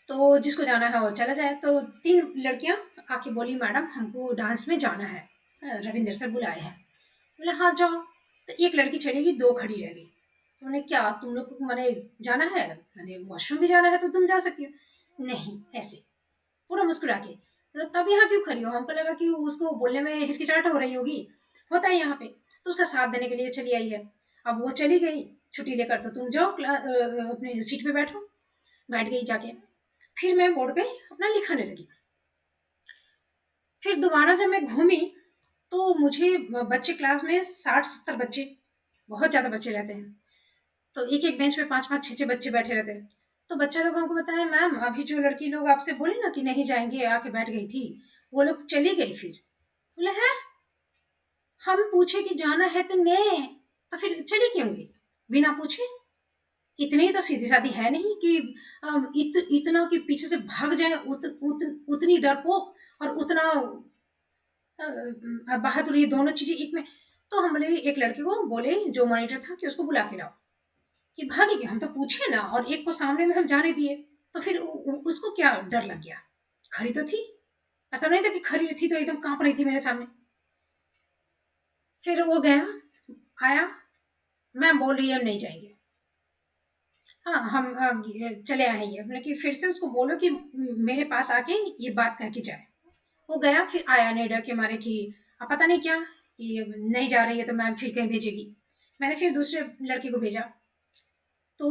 तो जिसको जाना है वो चला जाए। तो 3 लड़कियां आके बोली मैडम हमको डांस में जाना है, रविंद्र सर बुलाए हैं। तो बोले हाँ जाओ। तो एक लड़की चली गई, 2 खड़ी रह गई। तो मैंने क्या तुम लोग को मैंने जाना है, मैंने वॉशरूम भी जाना है तो तुम जा सकती हो। नहीं, ऐसे पूरा मुस्कुरा के। मतलब तब यहाँ क्यों खड़ी हो, हमको लगा कि उसको बोलने में हिचकिचाहट हो रही होगी, होता है यहाँ पे। तो उसका साथ देने के लिए चली आई है। अब वो चली गई छुट्टी लेकर, तो तुम जाओ अपनी सीट पे बैठो। बैठ गई जाके, फिर मैं बोर्ड पे अपना लिखाने लगी। फिर दोबारा जब मैं घूमी तो मुझे बच्चे क्लास में 60-70 बच्चे, बहुत ज़्यादा बच्चे रहते हैं, तो एक एक बेंच पे 5-5 6-6 बच्चे बैठे रहते हैं। तो बच्चा लोग हमको बताया मैम अभी जो लड़की लोग आपसे बोले ना कि नहीं जाएंगे आके बैठ गई थी, वो लोग चली गई। फिर बोले हैं, हम पूछे कि जाना है तो ने, तो फिर चली क्यों गई बिना पूछे। इतनी तो सीधी सादी है नहीं कि इतना कि पीछे से भाग जाए, उतनी डरपोक और उतना बहादुर, ये दोनों चीजें एक में। तो हम बोले एक लड़के को बोले जो मॉनिटर था कि उसको बुला के लाओ, कि भागेगी, हम तो पूछे ना और एक को सामने में हम जाने दिए। तो फिर उसको क्या डर लग गया, खड़ी तो थी, ऐसा नहीं था कि खड़ी थी तो एकदम कांप रही थी मेरे सामने। फिर वो गया, आया, मैम बोल रही है हम नहीं जाएंगे। हाँ हम चले आए ये अपने कि फिर से उसको बोलो कि मेरे पास आके ये बात कह के जाए। वो गया, फिर आया नहीं, डर के मारे कि अब पता नहीं क्या, कि नहीं जा रही है तो मैम फिर कहीं भेजेगी। मैंने फिर दूसरे लड़के को भेजा, तो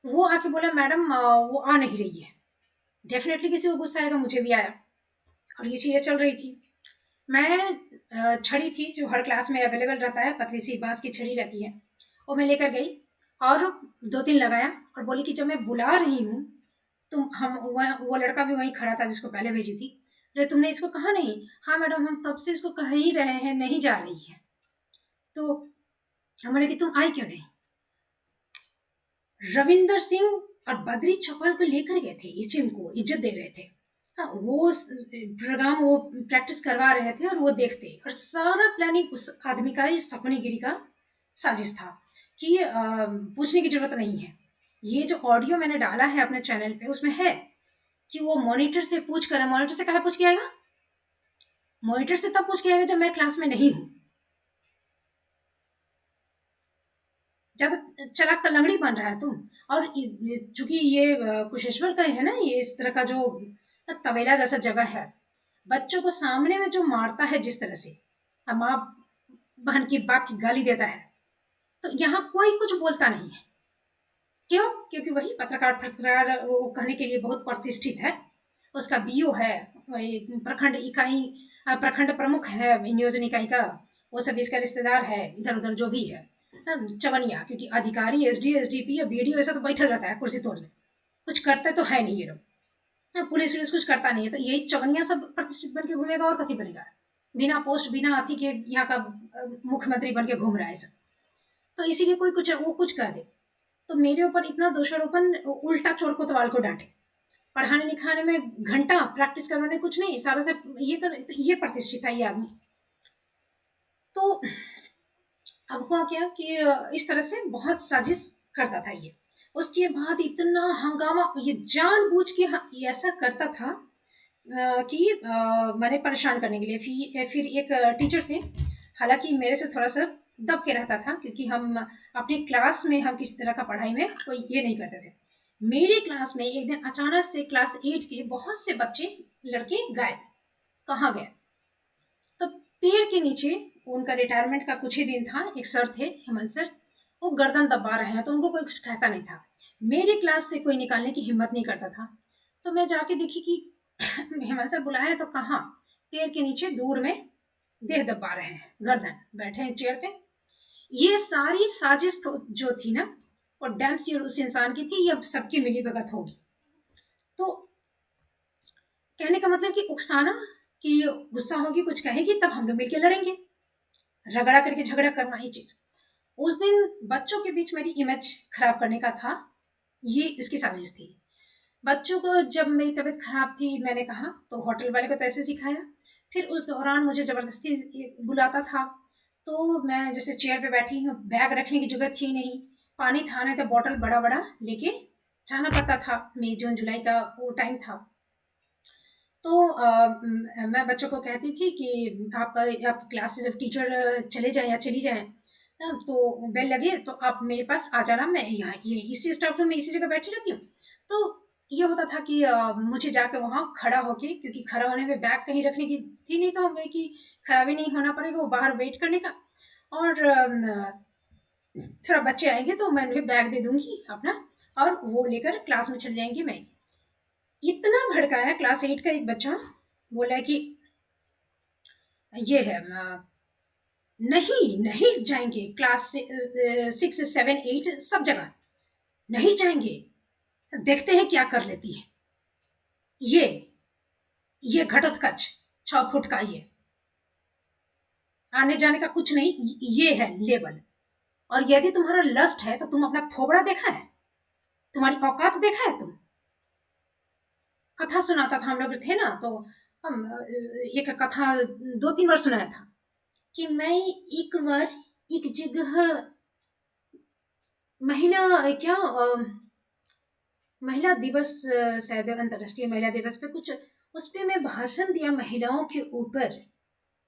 वो आके बोला मैडम वो आ नहीं रही है। डेफ़िनेटली किसी को गुस्सा आएगा, मुझे भी आया, और ये चीज़ें चल रही थी। मैं छड़ी थी जो हर क्लास में अवेलेबल रहता है, पतली सी बाँस की छड़ी रहती है, वो मैं लेकर गई और 2-3 लगाया और बोली कि जब मैं बुला रही हूँ, तुम हम वह वो लड़का भी वहीं खड़ा था जिसको पहले भेजी थी। अरे तुमने इसको कहा नहीं? हाँ मैडम, हम तब से इसको कह ही रहे हैं, नहीं जा रही है। तो हम बोले कि तुम आई क्यों नहीं? रविंदर सिंह और बद्री चौपाल को लेकर गए थे, इस टीम को इज्जत दे रहे थे। हाँ, वो प्रोग्राम वो प्रैक्टिस करवा रहे थे और वो देखते, और सारा प्लानिंग उस आदमी का, इस शकुनी गिरी का साजिश था कि पूछने की जरूरत नहीं है। ये जो ऑडियो मैंने डाला है अपने चैनल पे, उसमें है कि वो मॉनिटर से पूछ कर, मॉनिटर से कहा पूछ के आएगा? मॉनिटर से तब पूछ के आएगा जब मैं क्लास में नहीं हूँ। ज़्यादा चालाक का लंगड़ी बन रहा है तुम। और चूंकि ये कुशेश्वर का है ना, ये इस तरह का जो तबेला जैसा जगह है, बच्चों को सामने में जो मारता है जिस तरह से, माँ बहन की बाप की गाली देता है, तो यहाँ कोई कुछ बोलता नहीं है। क्यों? क्योंकि वही पत्रकार वो कहने के लिए बहुत प्रतिष्ठित है, उसका बीओ है, वही प्रखंड इकाई, प्रखंड प्रमुख है नियोजन इकाई का, वो सब इसका रिश्तेदार है, इधर उधर जो भी है। चवनिया, क्योंकि अधिकारी एसडीओ एसडीपी या बीडीओ ऐसा तो बैठल रहता है कुर्सी तोड़ के, कुछ करते तो है नहीं ये लोग। पुलिस वुलिस कुछ करता नहीं है, तो यही चवनिया सब प्रतिष्ठित बन के घूमेगा, और कथी बनेगा? बिना पोस्ट बिना अथी के यहाँ का मुख्यमंत्री बन के घूम रहा है सब। तो इसीलिए कोई कुछ वो कुछ कह दे, तो मेरे ऊपर इतना दोषारोपण, उल्टा चोर कोतवाल को डांटे। पढ़ाने लिखाने में घंटा, प्रैक्टिस करवाने कुछ नहीं, सारा से ये कर, तो ये प्रतिष्ठित था ये आदमी। तो अब हुआ क्या कि इस तरह से बहुत साजिश करता था ये। उसके बाद इतना हंगामा, ये जानबूझ के ये ऐसा करता था कि मैंने परेशान करने के लिए। फिर एक टीचर थे, हालांकि मेरे से थोड़ा सा दब के रहता था, क्योंकि हम अपनी क्लास में हम किसी तरह का पढ़ाई में कोई ये नहीं करते थे। मेरे क्लास में एक दिन अचानक से क्लास 8 के बहुत से बच्चे, लड़के गायब। कहाँ गए? तो पेड़ के नीचे, उनका रिटायरमेंट का कुछ ही दिन था, एक सर थे हेमंत सर, वो गर्दन दबा रहे हैं, तो उनको कोई कुछ कहता नहीं था। मेरी क्लास से कोई निकालने की हिम्मत नहीं करता था। तो मैं जाके देखी कि हेमंत सर बुलाए, तो कहाँ, पेड़ के नीचे दूर में देह दबा रहे हैं, गर्दन, बैठे हैं चेयर पे। ये सारी साजिश जो थी ना, वो डैम सी उस इंसान की थी, ये अब सबकी मिली भगत होगी। तो कहने का मतलब कि उकसाना, कि गुस्सा होगी, कुछ कहेगी, तब हम लोग मिलकर लड़ेंगे, रगड़ा करके झगड़ा करना, ये चीज। उस दिन बच्चों के बीच मेरी इमेज खराब करने का था, ये इसकी साजिश थी। बच्चों को जब मेरी तबीयत खराब थी, मैंने कहा, तो होटल वाले को तो ऐसे सिखाया। फिर उस दौरान मुझे ज़बरदस्ती बुलाता था, तो मैं जैसे चेयर पे बैठी हूँ, बैग रखने की जगह थी नहीं, पानी था नहीं, तो बॉटल बड़ा बड़ा लेके जाना पड़ता था। मई जून जुलाई का वो टाइम था। तो मैं बच्चों को कहती थी कि आपकी क्लास से जब टीचर चले जाएँ या चली जाएँ, तो बेल लगे तो आप मेरे पास आ जाना, मैं यहाँ ये इसी स्टाफ रूम में इसी जगह बैठी रहती हूँ। तो ये होता था कि मुझे जाके वहाँ खड़ा होके, क्योंकि खड़ा होने में बैग कहीं रखने की थी नहीं, तो वही कि खड़ा भी नहीं होना पड़ेगा, वो बाहर वेट करने का। और थोड़ा बच्चे आएँगे तो मैं उन्हें बैग दे दूँगी अपना, और वो लेकर क्लास में चले जाएँगे। मैं इतना भड़काया, क्लास 8 का एक बच्चा बोला कि ये है नहीं, नहीं जाएँगे, क्लास 6, 7, 8 सब जगह नहीं जाएँगे, देखते हैं क्या कर लेती है। ये ये घटोत्कच 6 फुट का, ये आने जाने का कुछ नहीं, ये है लेवल। और यदि तुम्हारा लस्ट है तो तुम अपना थोबड़ा देखा है? तुम्हारी औकात देखा है तुम? कथा सुनाता था, हम लोग थे ना, तो हम एक कथा 2-3 बार सुनाया था कि मैं एक बार एक जगह महिला क्या महिला दिवस, शायद अंतर्राष्ट्रीय महिला दिवस पे कुछ, उस पे मैं भाषण दिया महिलाओं के ऊपर।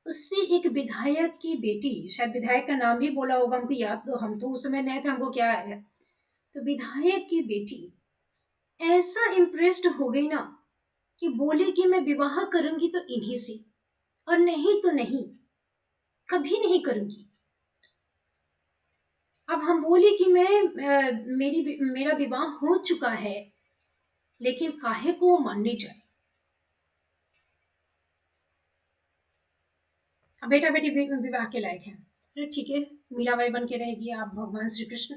उससे एक विधायक की बेटी, शायद विधायक का नाम भी बोला होगा, हमको याद, तो हम तो उस समय नए थे, हमको क्या है। तो विधायक की बेटी ऐसा इम्प्रेस्ड हो गई ना, कि बोले कि मैं विवाह करूंगी तो इन्हीं से, और नहीं तो नहीं, कभी नहीं करूंगी। अब हम बोले कि मेरा विवाह हो चुका है, लेकिन काहे को मानने जाए। अब बेटा बेटी विवाह के लायक हैं, अरे ठीक है, मीराबाई बन के रहेगी आप भगवान श्री कृष्ण।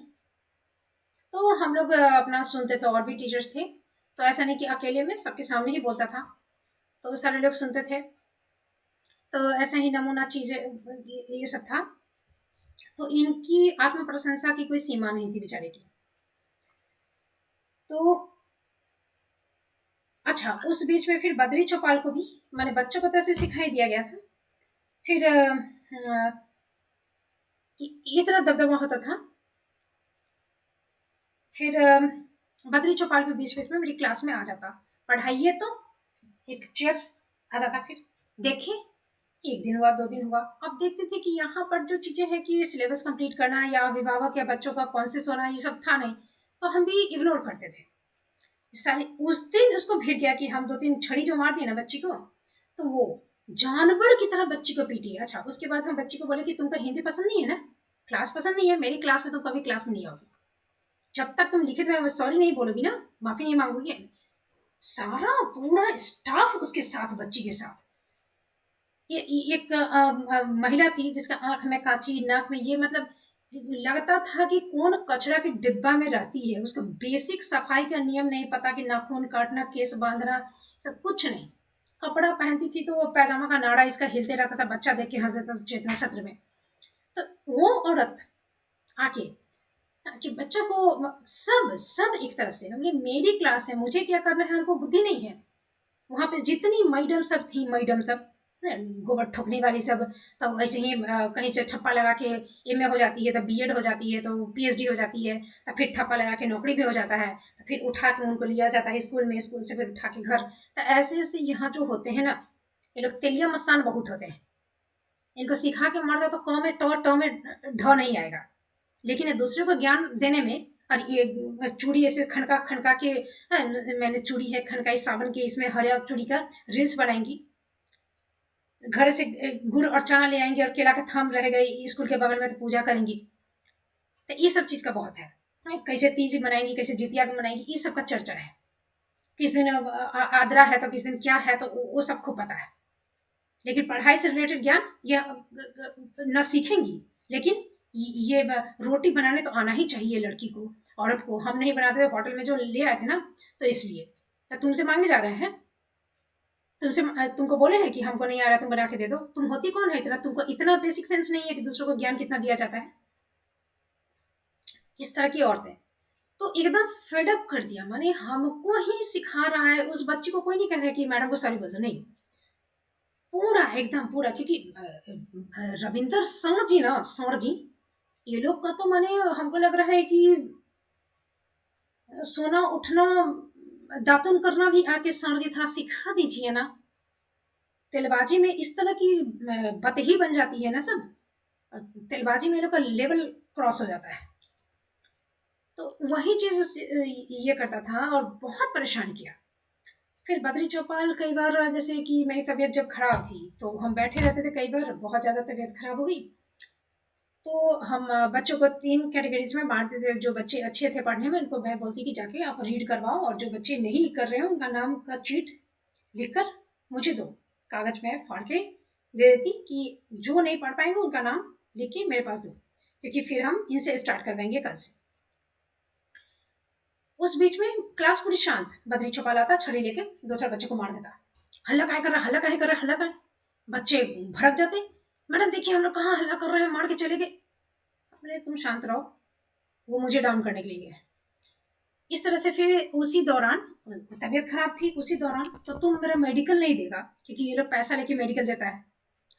तो हम लोग अपना सुनते थे, और भी टीचर्स थे, तो ऐसा नहीं कि अकेले में, सबके सामने ही बोलता था, तो सारे लोग सुनते थे। तो ऐसा ही नमूना चीजें ये सब था। तो इनकी आत्म प्रशंसा की कोई सीमा नहीं थी बेचारे की। तो अच्छा, उस बीच में फिर बद्री चौपाल को भी, मैंने बच्चों को तो ऐसे सिखाई दिया गया था। फिर इतना दबदबा होता था। फिर बद्री चौपाल भी बीच बीच में मेरी क्लास में आ जाता, पढ़ाइए तो एक चेयर आ जाता। फिर देखे, एक दिन हुआ, 2 दिन हुआ, अब देखते थे कि यहाँ पर जो चीजें हैं कि सिलेबस कंप्लीट करना या अभिभावक या बच्चों का कॉन्सियस होना, ये सब था नहीं, तो हम भी इग्नोर करते थे सारे। उस दिन उसको भिड़ गया कि हम 2-3 छड़ी जो मार दिए ना बच्ची को, तो वो जानवर की तरह बच्ची को पीटी। अच्छा, उसके बाद हम बच्ची को बोले कि तुमको हिंदी पसंद नहीं है ना, क्लास पसंद नहीं है, मेरी क्लास में तुम कभी क्लास में नहीं आओगी, जब तक तुम लिखित में सॉरी नहीं बोलोगी ना, माफी नहीं मांगोगी। सारा पूरा स्टाफ उसके साथ, बच्ची के साथ। ये एक महिला थी जिसका आंख में कांची, नाक में, ये मतलब लगता था कि कौन कचरा के डिब्बा में रहती है। उसको बेसिक सफाई का नियम नहीं पता कि नाखून काटना, केस बांधना, सब कुछ नहीं। कपड़ा पहनती थी तो वो पैजामा का नाड़ा इसका हिलते रहता था, बच्चा देख के हंस देता था चेतना सत्र में। तो वो औरत आके कि बच्चा को सब सब एक तरफ से, हमने मेरी क्लास है, मुझे क्या करना है, हमको बुद्धि नहीं है। वहां पे जितनी मैडम सब थी, मैडम सब गोबर ठोकने वाली सब, तो ऐसे ही कहीं से ठप्पा लगा के एमए हो जाती है, तो बीएड हो जाती है, तो पीएचडी हो जाती है, तो फिर ठप्पा लगा के नौकरी भी हो जाता है, तो फिर उठा के उनको लिया जाता है स्कूल में, स्कूल से फिर उठा के घर। तो ऐसे ऐसे यहाँ जो होते हैं ना, ये लोग तेलिया मसान बहुत होते हैं। इनको सिखा के मर जाओ तो क में ट में ढ नहीं आएगा, लेकिन दूसरे को ज्ञान देने में, और ये चूड़ी ऐसे खनका खनका के, मैंने चूड़ी है खनकाई साबन के, इसमें हरे चूड़ी का रील्स बनाएंगी, घर से गुड़ और चना ले आएंगे और केला का थम रहेगा स्कूल के बगल में, तो पूजा करेंगी। तो ये सब चीज का बहुत है, कैसे तीज मनाएंगी, कैसे जितिया मनाएंगी, ये सब का चर्चा है। किस दिन आद्रा है तो किस दिन क्या है, तो वो सबको पता है। लेकिन पढ़ाई से रिलेटेड ज्ञान ये न सीखेंगी, लेकिन ये रोटी बनाने तो आना ही चाहिए लड़की को, औरत को। हम नहीं बनाते थे, होटल में जो ले आए थे ना, तो इसलिए तो तुमसे मांगने जा रहे हैं, तुमको बोले हैं कि हमको नहीं आ रहा, तुम बना के दे दो। तुम होती कौन है इतना, तुमको इतना बेसिक सेंस नहीं है कि दूसरों को ज्ञान कितना दिया जाता है। इस तरह की औरतें तो एकदम फेडअप कर दिया, माने हमको ही सिखा रहा है। उस बच्ची को कोई नहीं कह रहा है कि मैडम को सॉरी बोल दो, नहीं, पूरा एकदम पूरा। क्योंकि रविंदर सर जी ना, सर जी, ये लोग का तो माने हमको लग रहा है कि सोना उठना, दातुन करना भी आके सर जी थोड़ा सिखा दीजिए ना। तेलबाजी में इस तरह की बातें ही बन जाती है ना सब, तेलबाजी में लोग का लेवल क्रॉस हो जाता है। तो वही चीज ये करता था और बहुत परेशान किया। फिर बद्री चौपाल कई बार, जैसे कि मेरी तबीयत जब खराब थी तो हम बैठे रहते थे, कई बार बहुत ज़्यादा तबीयत खराब हो गई तो हम बच्चों को 3 कैटेगरीज में बांटते थे। जो बच्चे अच्छे थे पढ़ने में, उनको मैं बोलती कि जाके आप रीड करवाओ, और जो बच्चे नहीं कर रहे हैं उनका नाम का चीट लिख कर मुझे दो, कागज में फाड़ के दे देती कि जो नहीं पढ़ पाएंगे उनका नाम लिख के मेरे पास दो, क्योंकि फिर हम इनसे स्टार्ट करवाएंगे कल से। उस बीच में क्लास पूरी शांत, बद्री चौपाल आता, छड़ी लेके 2-4 बच्चे को मार देता। हल्ला काहे कर रहा, हल्ला काहे कर रहा, हल्ला काहे। बच्चे भड़क जाते, मैडम देखिए हम लोग कहाँ हल्ला कर रहे हैं, मार के चले गए। अरे तुम शांत रहो, वो मुझे डाउन करने के लिए गए। इस तरह से फिर उसी दौरान तबीयत खराब थी, उसी दौरान तो तुम मेरा मेडिकल नहीं देगा, क्योंकि ये लोग पैसा लेके मेडिकल देता है,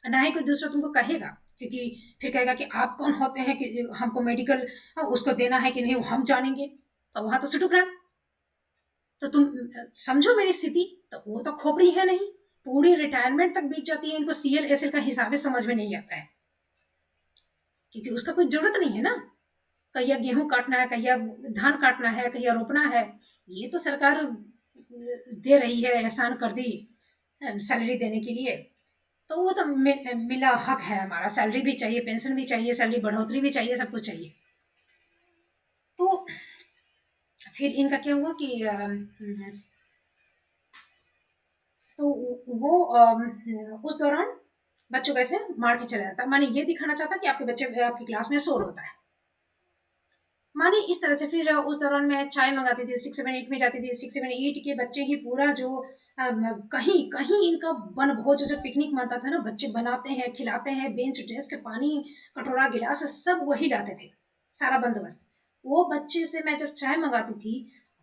ना ही कोई दूसरा तुमको कहेगा, क्योंकि फिर कहेगा कि आप कौन होते हैं कि हमको मेडिकल उसको देना है कि नहीं, हम जानेंगे। तो वहां तो सुटुक रहा। तो तुम समझो मेरी स्थिति, तो वो तो खोपड़ी है नहीं, पूरी रिटायरमेंट तक बीत जाती है, इनको सीएल एसएल का हिसाब समझ में नहीं आता है, क्योंकि उसका कोई जरूरत नहीं है ना। कहिया गेहूं काटना है, कहिया धान काटना है, कहिया रोपना है, ये तो सरकार दे रही है, एहसान कर दी सैलरी देने के लिए, तो वो तो मिला हक है हमारा, सैलरी भी चाहिए, पेंशन भी चाहिए, सैलरी बढ़ोतरी भी चाहिए, सब कुछ चाहिए। तो फिर इनका क्या हुआ कि तो वो उस दौरान बच्चों को ऐसे मार के चला जाता, माने ये दिखाना चाहता कि आपके बच्चे आपकी क्लास में शोर होता है, माने इस तरह से। फिर उस दौरान मैं चाय मंगाती थी, 6, 7, 8 में जाती थी, 6, 7, 8 के बच्चे ही पूरा जो कहीं कहीं इनका बनभोज जो पिकनिक मनता था ना, बच्चे बनाते हैं, खिलाते हैं, बेंच डेस्क पानी कटोरा गिलास सब वही लाते थे, सारा बंदोबस्त। वो बच्चे से मैं जब चाय मंगाती थी,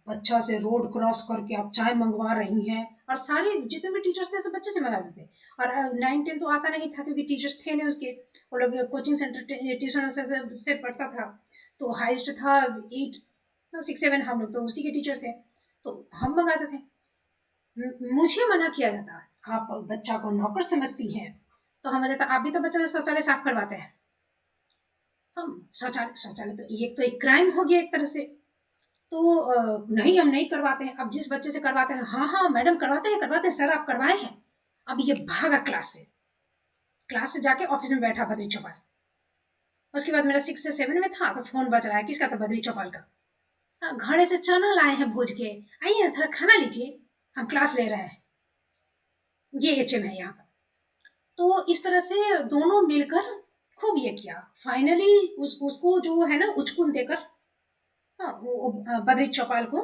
बच्चा से रोड क्रॉस करके आप चाय मंगवा रही हैं, और सारे जितने भी टीचर्स थे सब बच्चे से मंगाते थे। और 9, 10 तो आता नहीं था क्योंकि टीचर्स थे नहीं उसके, वो लोग कोचिंग सेंटर ट्यूशन से पढ़ता था, तो हाइस्ट था 8, 6, 7, हम लोग तो उसी के टीचर थे, तो हम मंगाते थे। मुझे मना किया जाता, आप बच्चा को नौकर समझती हैं, तो हम बोले था आप भी तो बच्चा से शौचालय साफ करवाते हैं। हम शौचालय शौचालय तो ये तो एक क्राइम हो गया एक तरह से, तो नहीं हम नहीं करवाते हैं। अब जिस बच्चे से करवाते हैं, हाँ हाँ मैडम करवाते हैं सर, आप करवाए हैं। अब ये भागा क्लास से जाके ऑफिस में बैठा बद्री चौपाल। उसके बाद मेरा 6 से 7 में था, तो फोन बज रहा है, किसका? तो बद्री चौपाल का। घरे से चना लाए हैं भूज के, आइए ना थोड़ा खाना लीजिए, हम क्लास ले रहे हैं। ये एचएम है यहाँ का। तो इस तरह से दोनों मिलकर खूब ये किया। फाइनली उसको जो है ना उचकुन देकर, हाँ, वो बद्री चौपाल को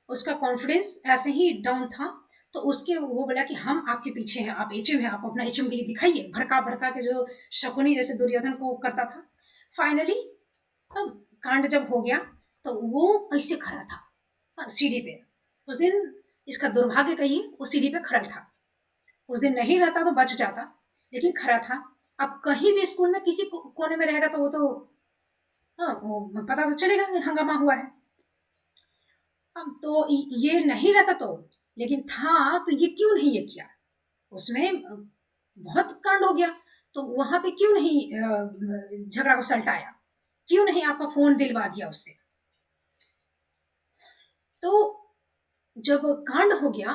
उसका कॉन्फिडेंस ऐसे ही डाउन था, तो उसके वो बोला कि हम आपके पीछे हैं, आप एचएम हैं, आप अपना एचएम के लिए दिखाइए, भड़का भड़का के जो शकुनी जैसे दुर्योधन को करता था। फाइनली अब कांड जब हो गया, तो वो ऐसे खड़ा था, हाँ, सीढ़ी पे। उस दिन इसका दुर्भाग्य कहिए, वो सीढ़ी पे खड़ा था। उस दिन नहीं रहता तो बच जाता, लेकिन खड़ा था। अब कहीं भी स्कूल में किसी कोने में रहेगा तो वो तो, हाँ, वो पता तो चलेगा कि हंगामा हुआ है। अब तो ये नहीं रहता तो, लेकिन था तो ये क्यों नहीं ये किया? उसमें बहुत कांड हो गया, तो वहां पे क्यों नहीं झगड़ा को सलटाया? क्यों नहीं आपका फोन दिलवा दिया उससे? तो जब कांड हो गया,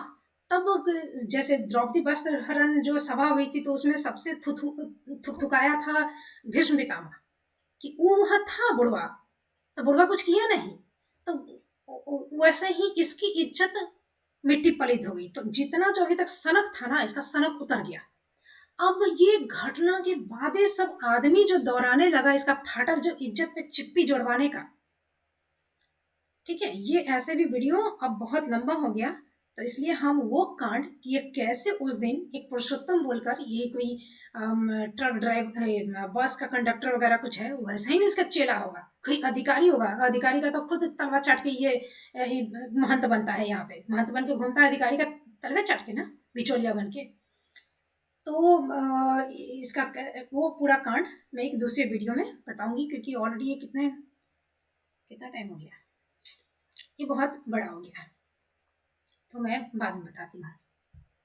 तब जैसे द्रौपदी वस्त्र हरण जो सभा हुई थी, तो उसमें सबसे थुकथुकाया था भीष्म पितामह, कि वो वहां था बुढ़वा, तो बुढ़वा कुछ किया नहीं, तो वैसे ही इसकी इज्जत मिट्टी पलित हो गई। तो जितना जो अभी तक सनक था ना, इसका सनक उतर गया। अब ये घटना के बाद ये सब आदमी जो दौड़ाने लगा इसका फाटल जो इज्जत पे चिप्पी जोड़वाने का, ठीक है, ये ऐसे भी वीडियो अब बहुत लंबा हो गया, तो इसलिए हम वो कांड कि ये कैसे उस दिन एक पुरुषोत्तम बोलकर, ये कोई ट्रक ड्राइव बस का कंडक्टर वगैरह कुछ है, वैसा ही नहीं इसका चेला होगा, कोई अधिकारी होगा। अधिकारी का तो खुद तलवा चाट के ये महंत बनता है, यहाँ पे महंत बन के घूमता है, अधिकारी का तलवे चाट के ना, बिचौलिया बन के। तो इसका वो पूरा कांड मैं एक दूसरे वीडियो में बताऊंगी, क्योंकि ऑलरेडी ये कितना टाइम हो गया, ये बहुत बड़ा हो गया है, तो मैं बाद में बताती हूँ।